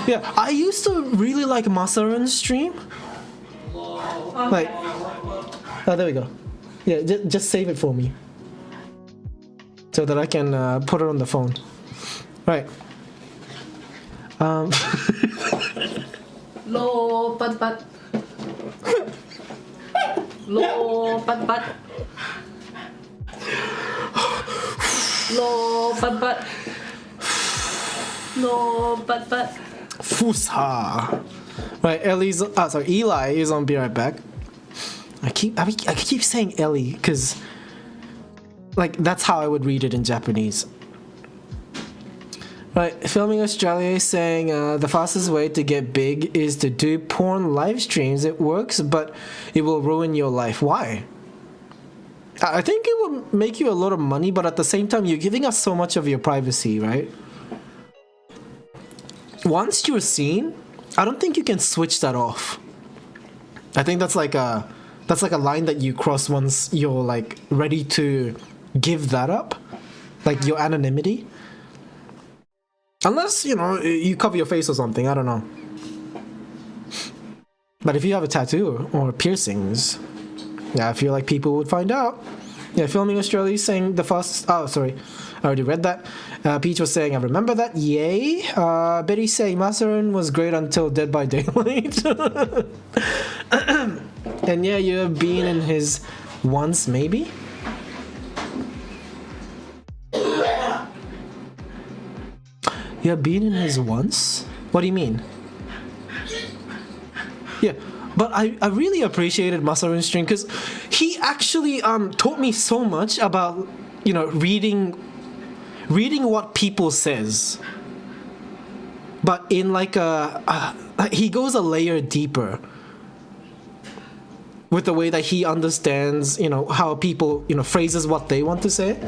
Yeah, I used to really like Masaru's stream. Like, oh, there we go. Yeah, just save it for me. So that I can put it on the phone. Right. Low but low but low but low but Fusa. Right, Eli is on Be Right Back. I keep saying Ellie because, like, that's how I would read it in Japanese. Right, Filming Australia is saying the fastest way to get big is to do porn live streams. It works, but it will ruin your life. Why? I think it will make you a lot of money, but at the same time, you're giving us so much of your privacy, right? Once you're seen, I don't think you can switch that off. I think that's like a line that you cross once you're like ready to give that up, like your anonymity. Unless, you know, you cover your face or something, I don't know. But if you have a tattoo or piercings, yeah, I feel like people would find out. Yeah, Filming Australia is saying the fastest... Oh, sorry. I already read that. Peach was saying, I remember that. Yay. Betty saying Masaru was great until Dead by Daylight. And yeah, you have been in his once, maybe? You have been in his once? What do you mean? Yeah, but I really appreciated Masaru's stream because he actually taught me so much about, you know, reading what people says. But in like he goes a layer deeper with the way that he understands, you know, how people, you know, phrases what they want to say.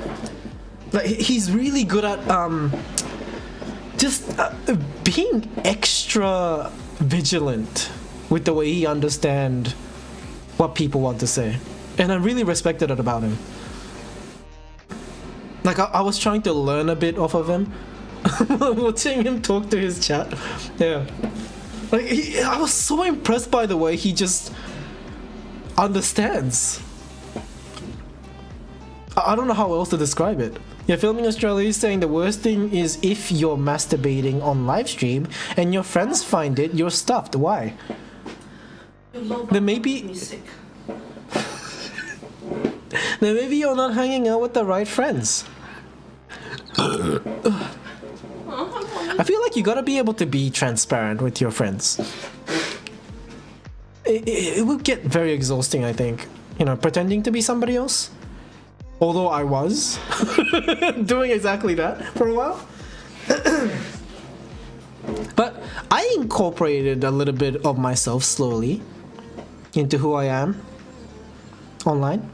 Like, he's really good at just being extra vigilant with the way he understands what people want to say. And I really respected it about him. Like, I was trying to learn a bit off of him. Watching him talk to his chat. Yeah. Like, I was so impressed by the way he just understands. I don't know how else to describe it. Yeah, Filming Australia is saying the worst thing is if you're masturbating on live stream and your friends find it, you're stuffed. Why? Then maybe then maybe you're not hanging out with the right friends. I feel like you gotta be able to be transparent with your friends. It would get very exhausting, I think. You know, pretending to be somebody else. Although I was doing exactly that for a while. But I incorporated a little bit of myself slowly into who I am online.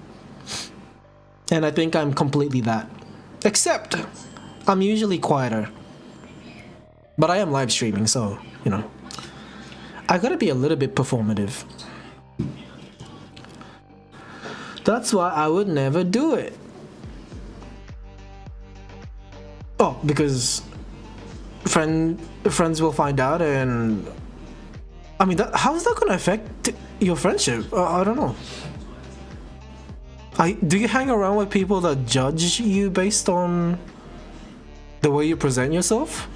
And I think I'm completely that. Except I'm usually quieter. But I am live streaming, so, you know. I gotta be a little bit performative. That's why I would never do it. Oh, because friends will find out, and I mean, how is that gonna affect your friendship? I don't know. Do you hang around with people that judge you based on the way you present yourself?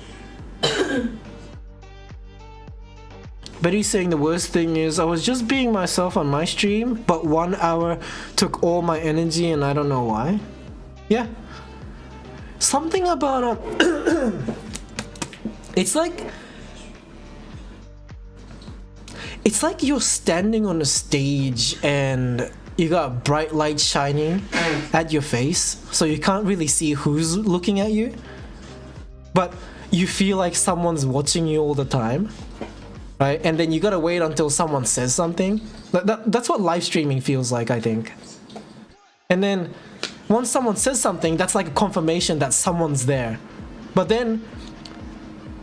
But he's saying the worst thing is I was just being myself on my stream, but 1 hour took all my energy and I don't know why. Yeah. Something about it's like you're standing on a stage and you got bright light shining at your face, so you can't really see who's looking at you. But you feel like someone's watching you all the time. Right? And then you gotta wait until someone says something. That's what live streaming feels like, I think. And then once someone says something, that's like a confirmation that someone's there. But then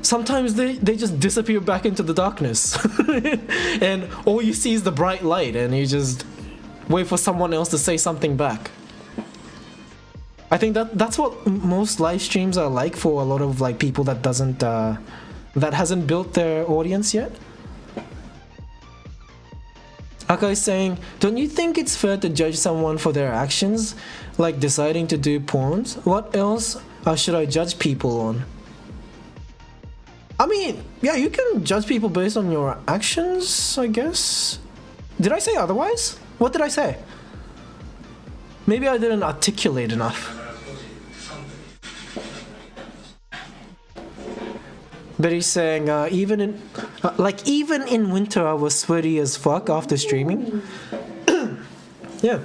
sometimes they just disappear back into the darkness. And all you see is the bright light, and you just wait for someone else to say something back. I think that's what most live streams are like for a lot of like people that hasn't built their audience yet. Aka is saying, don't you think it's fair to judge someone for their actions, like deciding to do porns? What else should I judge people on? I mean, yeah, you can judge people based on your actions, I guess. Did I say otherwise? What did I say? Maybe I didn't articulate enough. But he's saying, even in winter, I was sweaty as fuck after streaming. Yeah,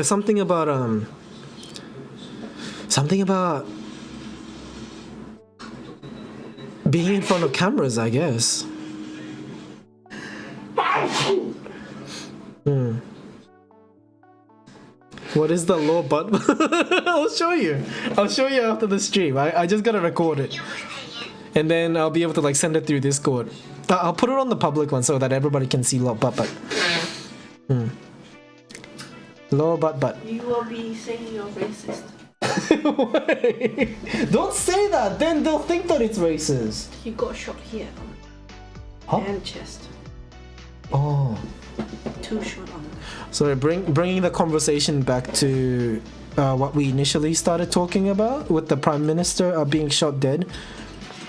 something about being in front of cameras, I guess. What is the low button? I'll show you after the stream. I just gotta record it. And then I'll be able to like send it through Discord. I'll put it on the public one so that everybody can see low butt. Low butt. You will be saying you're racist. Don't say that. Then they'll think that it's racist. You got shot here. Huh? And chest. Oh. 2 shot on the neck. So bringing the conversation back to what we initially started talking about with the Prime Minister being shot dead.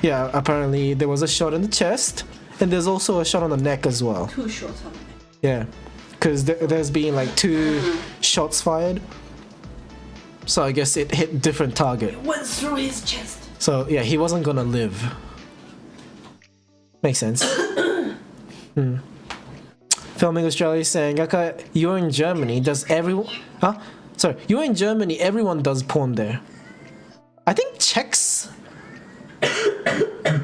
Yeah, apparently there was a shot in the chest, and there's also a shot on the neck as well. 2 shots on the neck. Yeah, because there's been like 2 shots fired. So I guess it hit different target. It went through his chest. So yeah, he wasn't gonna live. Makes sense. Filming Australia is saying, okay, you're in Germany. Does everyone? Huh? Sorry, you're in Germany. Everyone does porn there. I think Czechs.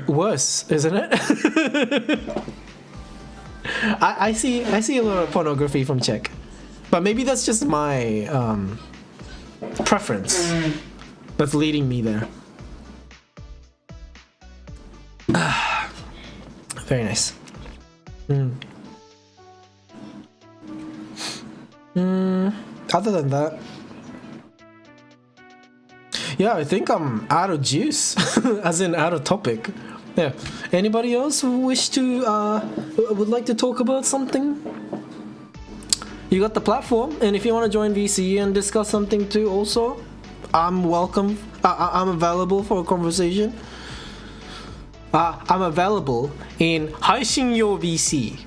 Worse, isn't it? I see a lot of pornography from Czech, but maybe that's just my preference that's leading me there. Very nice. Other than that, yeah, I think I'm out of juice, as in out of topic. Yeah. Anybody else who would like to talk about something? You got the platform, and if you want to join VC and discuss something too, also, I'm welcome. I'm available for a conversation. I'm available in Haishinyo VC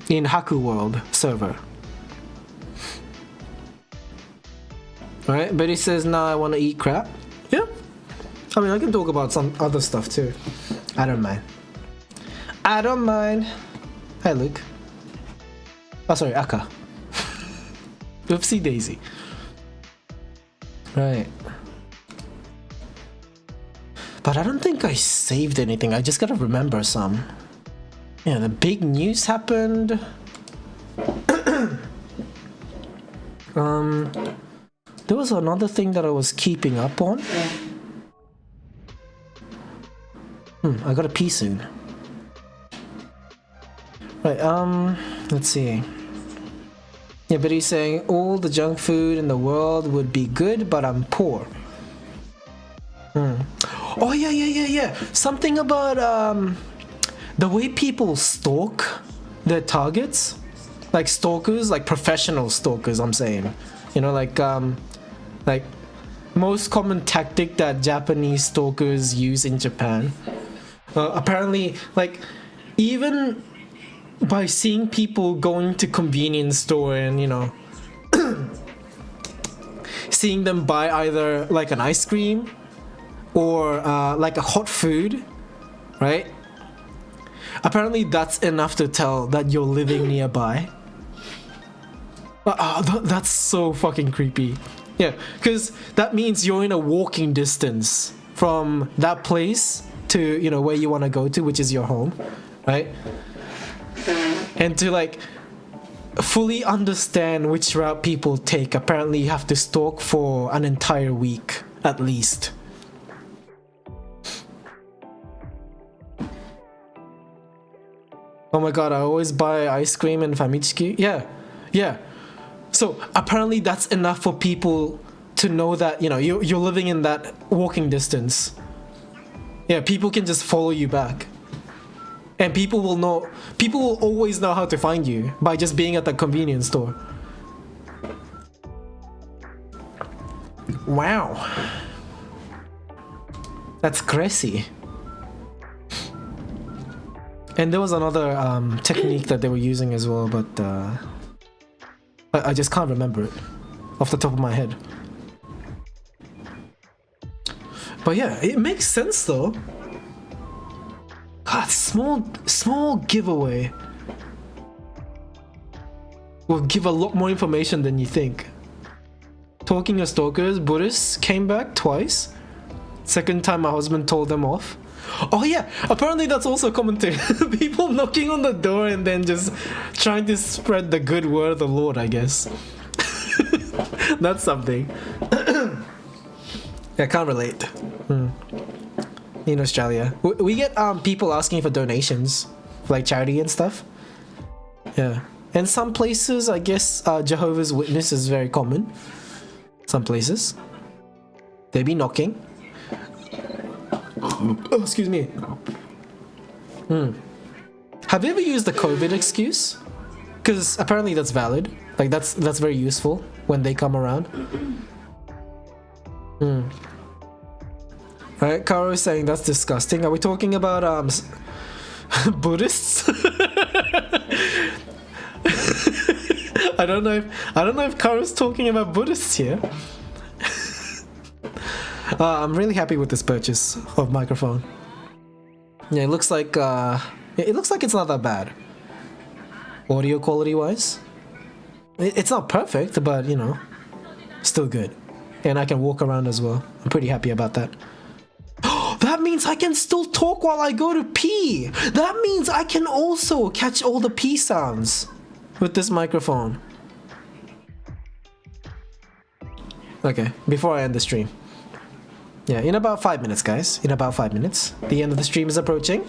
in Haku World server. Alright, but he says now I want to eat crap. Yeah. I mean, I can talk about some other stuff too. I don't mind. I don't mind. Hi, Luke. Oh, sorry, Aka. Oopsie daisy. Right. But I don't think I saved anything. I just gotta remember some. Yeah, the big news happened. There was another thing that I was keeping up on. I gotta pee soon. Right, let's see. Yeah, but he's saying all the junk food in the world would be good, but I'm poor. Oh yeah. Something about the way people stalk their targets, like stalkers, like professional stalkers. I'm saying, you know, like most common tactic that Japanese stalkers use in Japan. Apparently, like even by seeing people going to convenience store and, you know, seeing them buy either like an ice cream or like a hot food, right? Apparently that's enough to tell that you're living nearby. That's so fucking creepy. Yeah, because that means you're in a walking distance from that place to, you know, where you want to go to, which is your home, right? And to like fully understand which route people take, apparently you have to stalk for an entire week at least. Oh my god, I always buy ice cream and Famitsuki. Yeah. So apparently that's enough for people to know that, you know, you're living in that walking distance. Yeah, people can just follow you back. And people will always know how to find you by just being at the convenience store. Wow. That's crazy. And there was another technique that they were using as well, but I just can't remember it off the top of my head. But yeah, it makes sense though. God, small giveaway will give a lot more information than you think. Talking of stalkers, Buddhists came back twice. Second time my husband told them off. Oh yeah, apparently that's also common too. People knocking on the door and then just trying to spread the good word of the Lord, I guess. That's something. I can't relate. In Australia, we get people asking for donations, for, like charity and stuff. Yeah, and some places, I guess, Jehovah's Witness is very common. Some places, they be knocking. Oh, excuse me. Have you ever used the COVID excuse? Because apparently that's valid. Like that's very useful when they come around. Alright, Karo is saying that's disgusting. Are we talking about Buddhists? I don't know if Karo's talking about Buddhists here. I'm really happy with this purchase of microphone. Yeah, it looks like it's not that bad. Audio quality wise, it's not perfect, but you know, still good. And I can walk around as well. I'm pretty happy about that. That means I can still talk while I go to pee. That means I can also catch all the pee sounds with this microphone. Okay, before I end the stream. Yeah, in about 5 minutes, guys. In about 5 minutes. The end of the stream is approaching.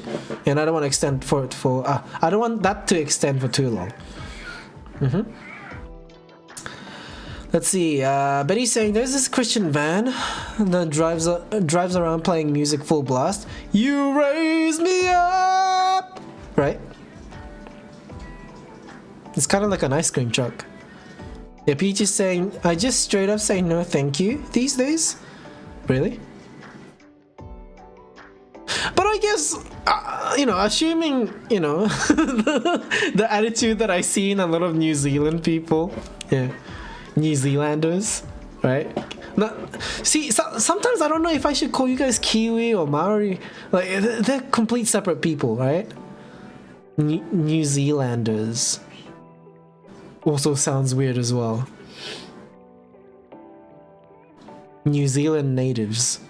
And I don't want to extend I don't want that to extend for too long. Let's see, Betty's saying there's this Christian van that drives around playing music full blast. You raise me up! Right? It's kind of like an ice cream truck. Yeah, Peach is saying, I just straight up say no thank you these days? Really? But I guess, assuming, the attitude that I see in a lot of New Zealand people, yeah, New Zealanders, right? Sometimes I don't know if I should call you guys Kiwi or Maori. Like, they're complete separate people, right? New Zealanders also sounds weird as well. New Zealand natives.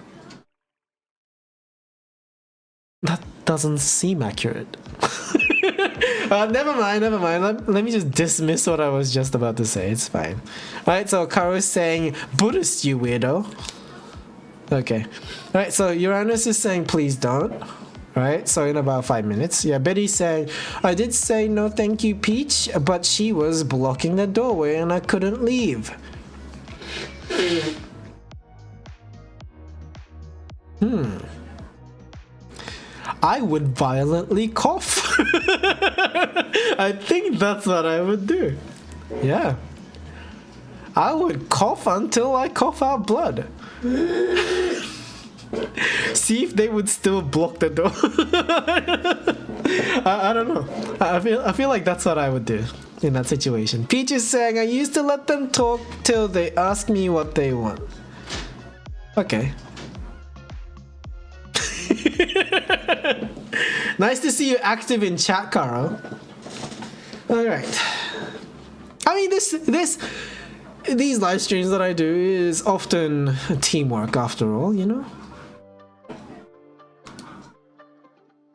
That doesn't seem accurate. Never mind. Let me just dismiss what I was just about to say. It's fine. Alright, so Karo is saying, Buddhist, you weirdo. Okay. Alright, so Uranus is saying, please don't. Alright, so in about 5 minutes. Yeah, Betty's saying, I did say no thank you, Peach, but she was blocking the doorway and I couldn't leave. I would violently cough. I think that's what I would do. Yeah. I would cough until I cough out blood. See if they would still block the door. I don't know. I feel like that's what I would do in that situation. Peach is saying, I used to let them talk till they ask me what they want. Okay. Nice to see you active in chat, Karo. Alright. I mean, these live streams that I do is often teamwork after all, you know?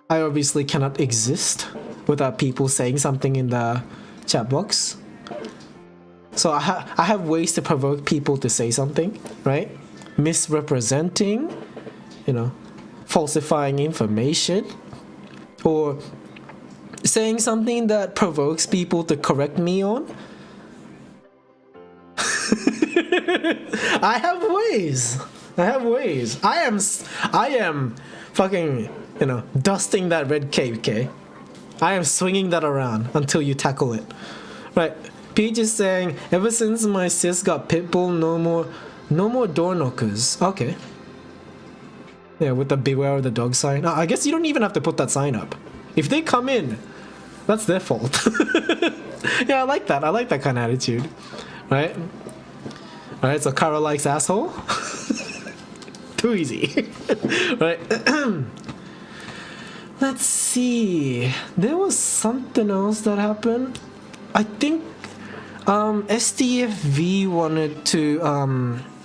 I obviously cannot exist without people saying something in the chat box. So I have ways to provoke people to say something, right? Misrepresenting, falsifying information, or saying something that provokes people to correct me on. I have ways. I am fucking, dusting that red cape, okay? I am swinging that around until you tackle it. Right. Peach is saying, ever since my sis got pitbull, no more door knockers. Okay. Yeah, with the beware of the dog sign. I guess you don't even have to put that sign up. If they come in, that's their fault. Yeah, I like that. I like that kind of attitude. Right? Alright, so Karo likes asshole. Too easy. Right. Let's see. There was something else that happened. I think STFV wanted to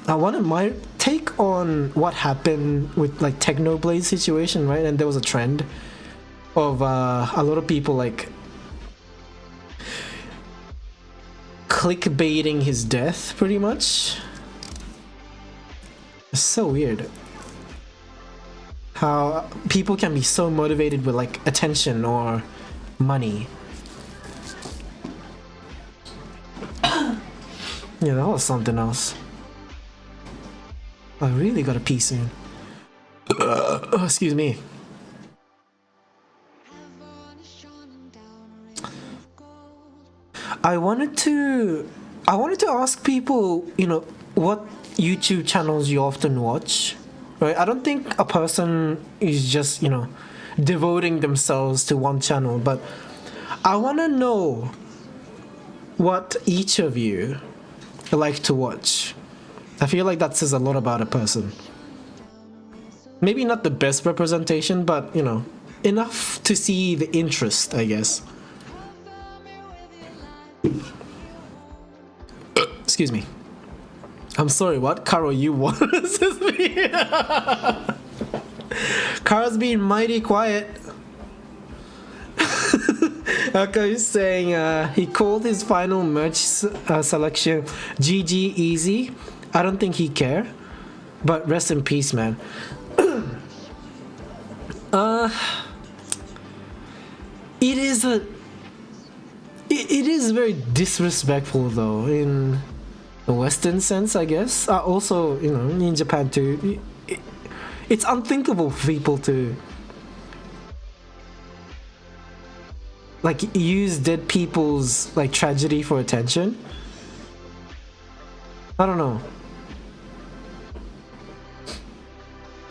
I wanted my take on what happened with like Technoblade situation, right? And there was a trend of a lot of people like clickbaiting his death, pretty much. It's so weird how people can be so motivated with like attention or money. Yeah, that was something else. I really gotta pee soon. Excuse me. I wanted to ask people, what YouTube channels you often watch, right? I don't think a person is just, devoting themselves to one channel, but I want to know what each of you like to watch. I feel like that says a lot about a person. Maybe not the best representation, but, enough to see the interest, I guess. Excuse me. I'm sorry, what? Karo, you want to assist me? Karo's being mighty quiet. Aka is saying he called his final merch selection GG Easy. I don't think he care, but rest in peace, man. It is very disrespectful though, in the Western sense, I guess. Also, in Japan too. It's unthinkable for people to like use dead people's like tragedy for attention. I don't know.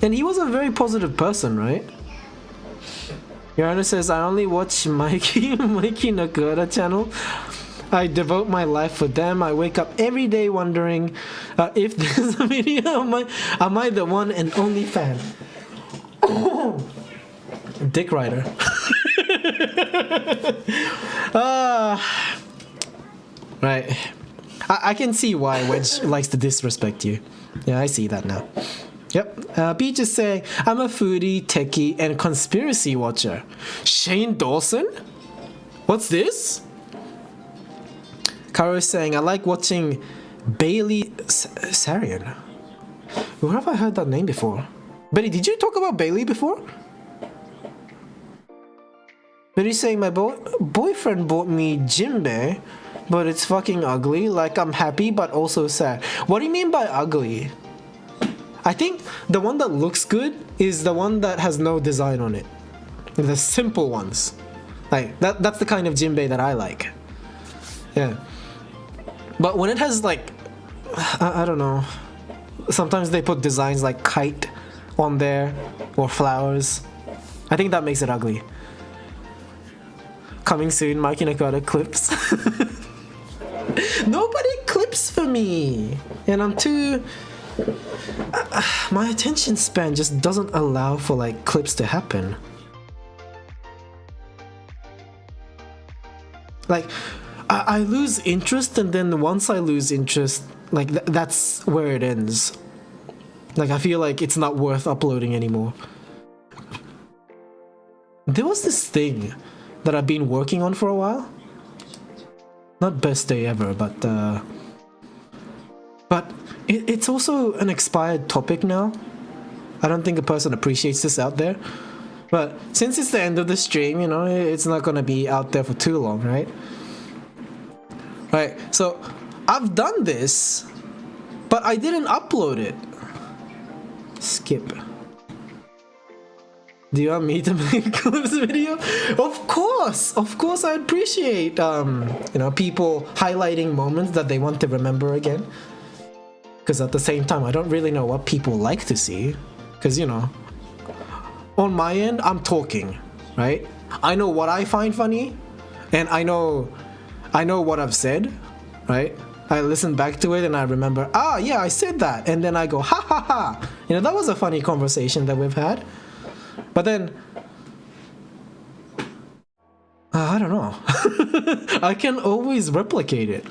And he was a very positive person, right? Your Honor says, I only watch Mikey Nakada channel. I devote my life for them. I wake up every day wondering if there's a video. Am I the one and only fan? Dick Rider. Right. I can see why Wedge likes to disrespect you. Yeah, I see that now. Yep. Peach is saying, I'm a foodie, techie, and conspiracy watcher. Shane Dawson? What's this? Karo is saying, I like watching Bailey Sarian. Where have I heard that name before? Betty, did you talk about Bailey before? Betty's saying, my boyfriend bought me Jinbei, but it's fucking ugly. Like, I'm happy, but also sad. What do you mean by ugly? I think the one that looks good is the one that has no design on it. The simple ones. Like, that's the kind of Jinbei that I like. Yeah. But when it has, like, I don't know. Sometimes they put designs like kite on there, or flowers. I think that makes it ugly. Coming soon, Mikey Nakada clips. Nobody clips for me! And I'm too... my attention span just doesn't allow for like clips to happen. Like, I lose interest, and then once I lose interest, like that's where it ends. Like, I feel like it's not worth uploading anymore. There was this thing that I've been working on for a while. Not best day ever, but it's also an expired topic now. I don't think a person appreciates this out there. But since it's the end of the stream, you know, it's not gonna be out there for too long, right? Right, so I've done this, but I didn't upload it. Skip. Do you want me to make clips video? Of course I appreciate you know, people highlighting moments that they want to remember again. Because at the same time, I don't really know what people like to see. Because, you know, on my end, I'm talking, right? I know what I find funny, and I know what I've said, right? I listen back to it and I remember, ah, yeah, I said that. And then I go, ha ha ha. You know, that was a funny conversation that we've had. But then, I don't know. I can always replicate it.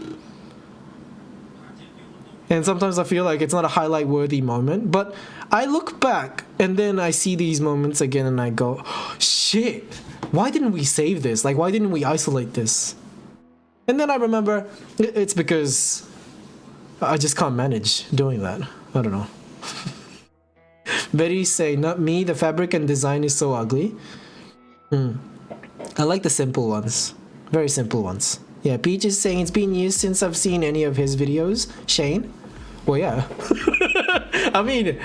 And sometimes I feel like it's not a highlight-worthy moment, but I look back and then I see these moments again and I go, oh, shit, why didn't we save this? Like, why didn't we isolate this? And then I remember it's because I just can't manage doing that. I don't know. Betty say, not me, the fabric and design is so ugly. I like the simple ones. Very simple ones. Yeah, Peach is saying it's been years since I've seen any of his videos. Shane? Well, yeah. I mean,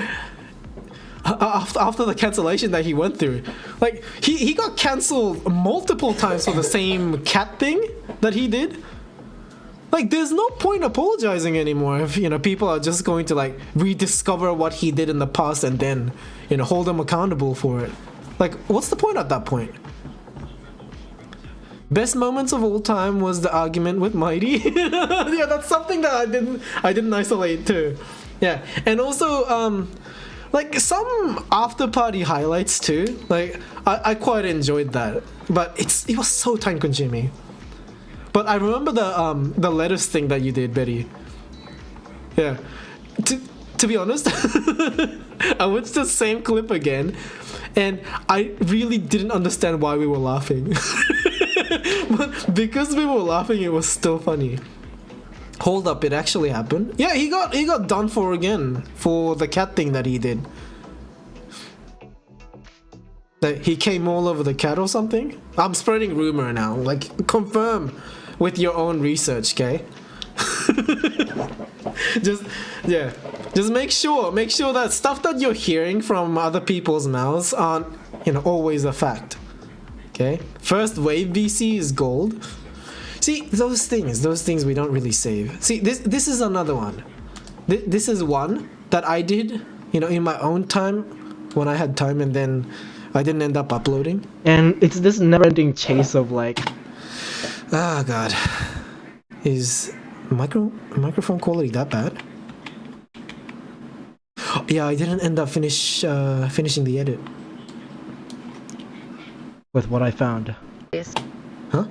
after the cancellation that he went through, like, he got cancelled multiple times for the same cat thing that he did. Like, there's no point apologizing anymore if, you know, people are just going to, like, rediscover what he did in the past and then, you know, hold him accountable for it. Like, what's the point at that point? Best moments of all time was the argument with Mighty. Yeah, that's something that I didn't isolate too. Yeah, and also like some after party highlights too. Like I quite enjoyed that, but it was so time consuming. But I remember the lettuce thing that you did, Betty. Yeah, to be honest, I watched the same clip again, and I really didn't understand why we were laughing. But because we were laughing, it was still funny. Hold up, it actually happened. Yeah, he got done for again for the cat thing that he did. That he came all over the cat or something. I'm spreading rumor now. Like, confirm with your own research, okay? Just make sure that stuff that you're hearing from other people's mouths aren't, you know, always a fact. Okay, first wave VC is gold. See, those things we don't really save. See, this is another one. This is one that I did, you know, in my own time when I had time, and then I didn't end up uploading. And it's this never-ending chase of like, ah, God, is microphone quality that bad? Yeah, I didn't end up finishing the edit with what I found. Yes. Huh?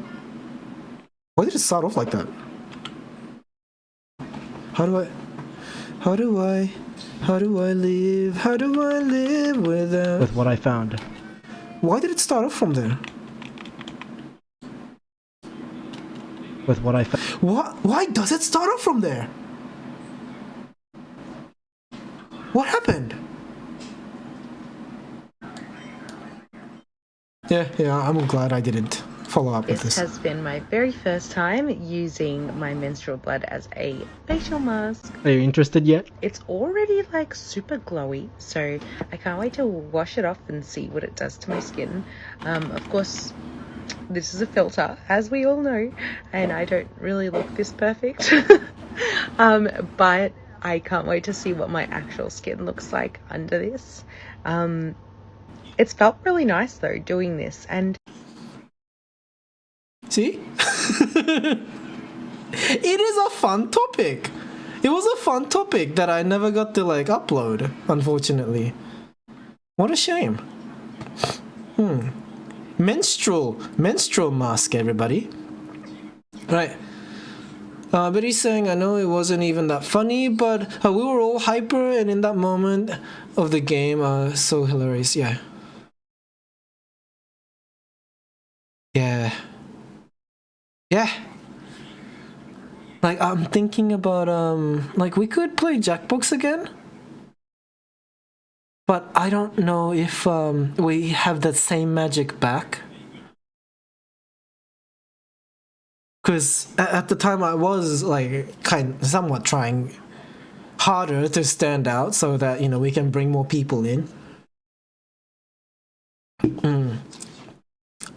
Why did it start off like that? How do I live without... With what I found. Why did it start off from there? With what I found. What? Why does it start off from there? What happened? Yeah, I'm glad I didn't follow up with This this. has been my very first time using my menstrual blood as a facial mask. Are you interested yet? It's already like super glowy, so I can't wait to wash it off and see what it does to my skin. Of course, this is a filter, as we all know, and I don't really look this perfect. But I can't wait to see what my actual skin looks like under this. It's felt really nice though doing this, and See? It is a fun topic. It was a fun topic that I never got to like upload, unfortunately. What a shame. Menstrual mask, everybody. Right. But he's saying, I know it wasn't even that funny, but we were all hyper, and in that moment of the game, so hilarious. Yeah. Like, I'm thinking about, like, we could play Jackbox again? But I don't know if, we have that same magic back. Because at the time I was, like, somewhat trying harder to stand out so that, you know, we can bring more people in.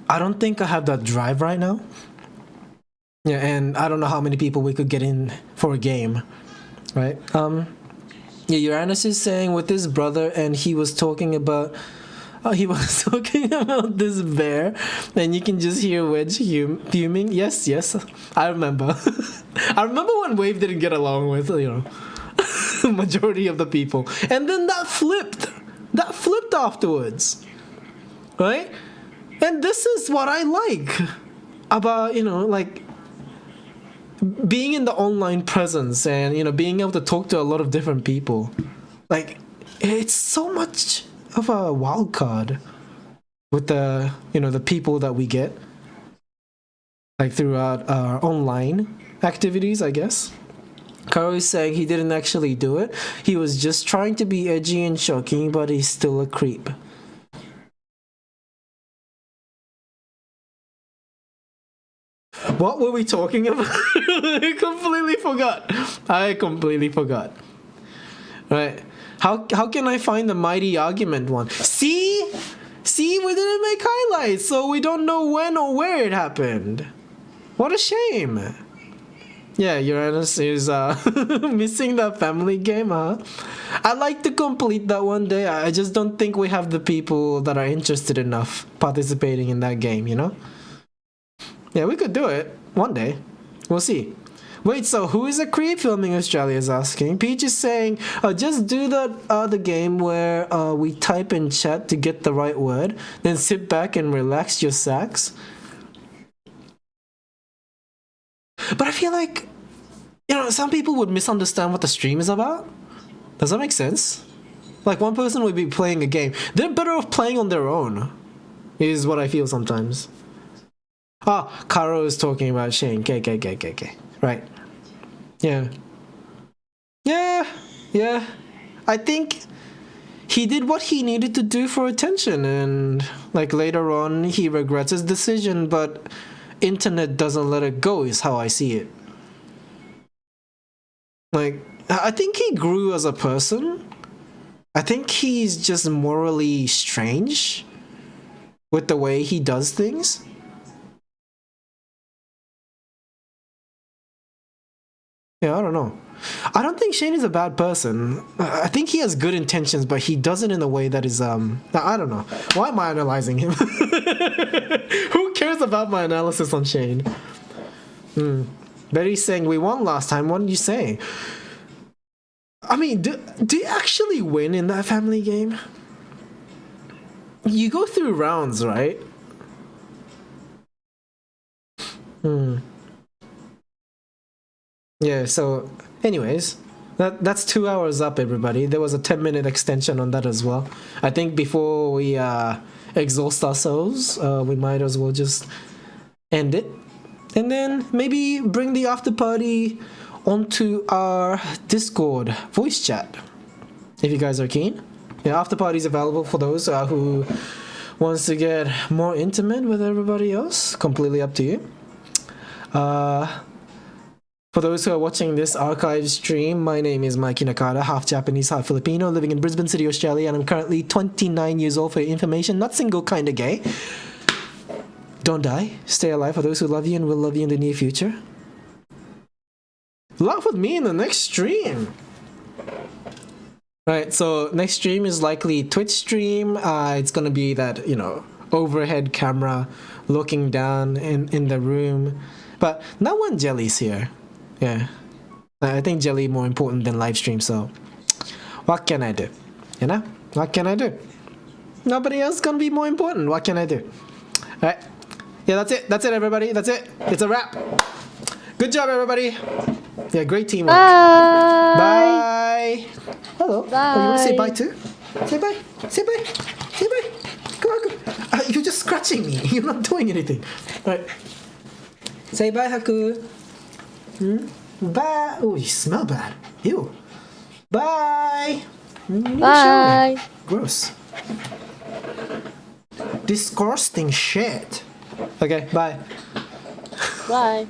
I don't think I have that drive right now. Yeah, and I don't know how many people we could get in for a game, right? Yeah, Uranus is saying with his brother, and he was talking about this bear, and you can just hear Wedge fuming. Yes, I remember. I remember when Wave didn't get along with, you know, majority of the people, and then that flipped afterwards, right? And this is what I like about, you know, like, being in the online presence and, you know, being able to talk to a lot of different people. Like, it's so much of a wild card with the, you know, the people that we get, like, throughout our online activities, I guess. Karo is saying he didn't actually do it. He was just trying to be edgy and shocking, but he's still a creep. What were we talking about? I completely forgot. Right. How can I find the mighty argument one? See, we didn't make highlights, so we don't know when or where it happened. What a shame. Yeah, Uranus is missing that family game, huh? I'd like to complete that one day. I just don't think we have the people that are interested enough participating in that game, you know? Yeah, we could do it one day. We'll see. Wait, so who is a creep? Filming Australia is asking. Peach is saying, just do the game where we type in chat to get the right word, then sit back and relax your sacs. But I feel like, you know, some people would misunderstand what the stream is about. Does that make sense? Like, one person would be playing a game. They're better off playing on their own, is what I feel sometimes. Ah, Karo is talking about Shane. K. Right. Yeah. I think he did what he needed to do for attention, and like later on he regrets his decision, but internet doesn't let it go is how I see it. Like, I think he grew as a person. I think he's just morally strange with the way he does things. Yeah, I don't know. I don't think Shane is a bad person. I think he has good intentions, but he does it in a way that is I don't know. Why am I analyzing him? Who cares about my analysis on Shane? Betty's saying we won last time. What did you say? I mean, do you actually win in that family game? You go through rounds, right? Yeah, so anyways, that's 2 hours up, everybody. There was a 10-minute extension on that as well. I think before we exhaust ourselves, we might as well just end it. And then maybe bring the after party onto our Discord voice chat, if you guys are keen. Yeah, after party is available for those who wants to get more intimate with everybody else. Completely up to you. For those who are watching this archive stream, my name is Mikey Nakada, half Japanese, half Filipino, living in Brisbane City, Australia, and I'm currently 29 years old for your information. Not single, kinda gay. Don't die. Stay alive for those who love you and will love you in the near future. Laugh with me in the next stream. Right, so next stream is likely Twitch stream. It's gonna be that, overhead camera looking down in the room. But not when Jelly's here. Yeah. I think Jelly more important than live stream, so what can I do? What can I do? Nobody else gonna be more important. What can I do? Alright. Yeah, that's it. That's it, everybody. That's it. It's a wrap. Good job, everybody. Yeah, great teamwork. Bye. Bye. Hello. Bye. Oh, you want to say bye too? Say bye. Say bye. Say bye. Come on, come on. You're just scratching me. You're not doing anything. All right. Say bye, Haku. Bye. Oh, you smell bad. Ew. Bye. Bye. Gross. Disgusting shit. Okay, bye. Bye.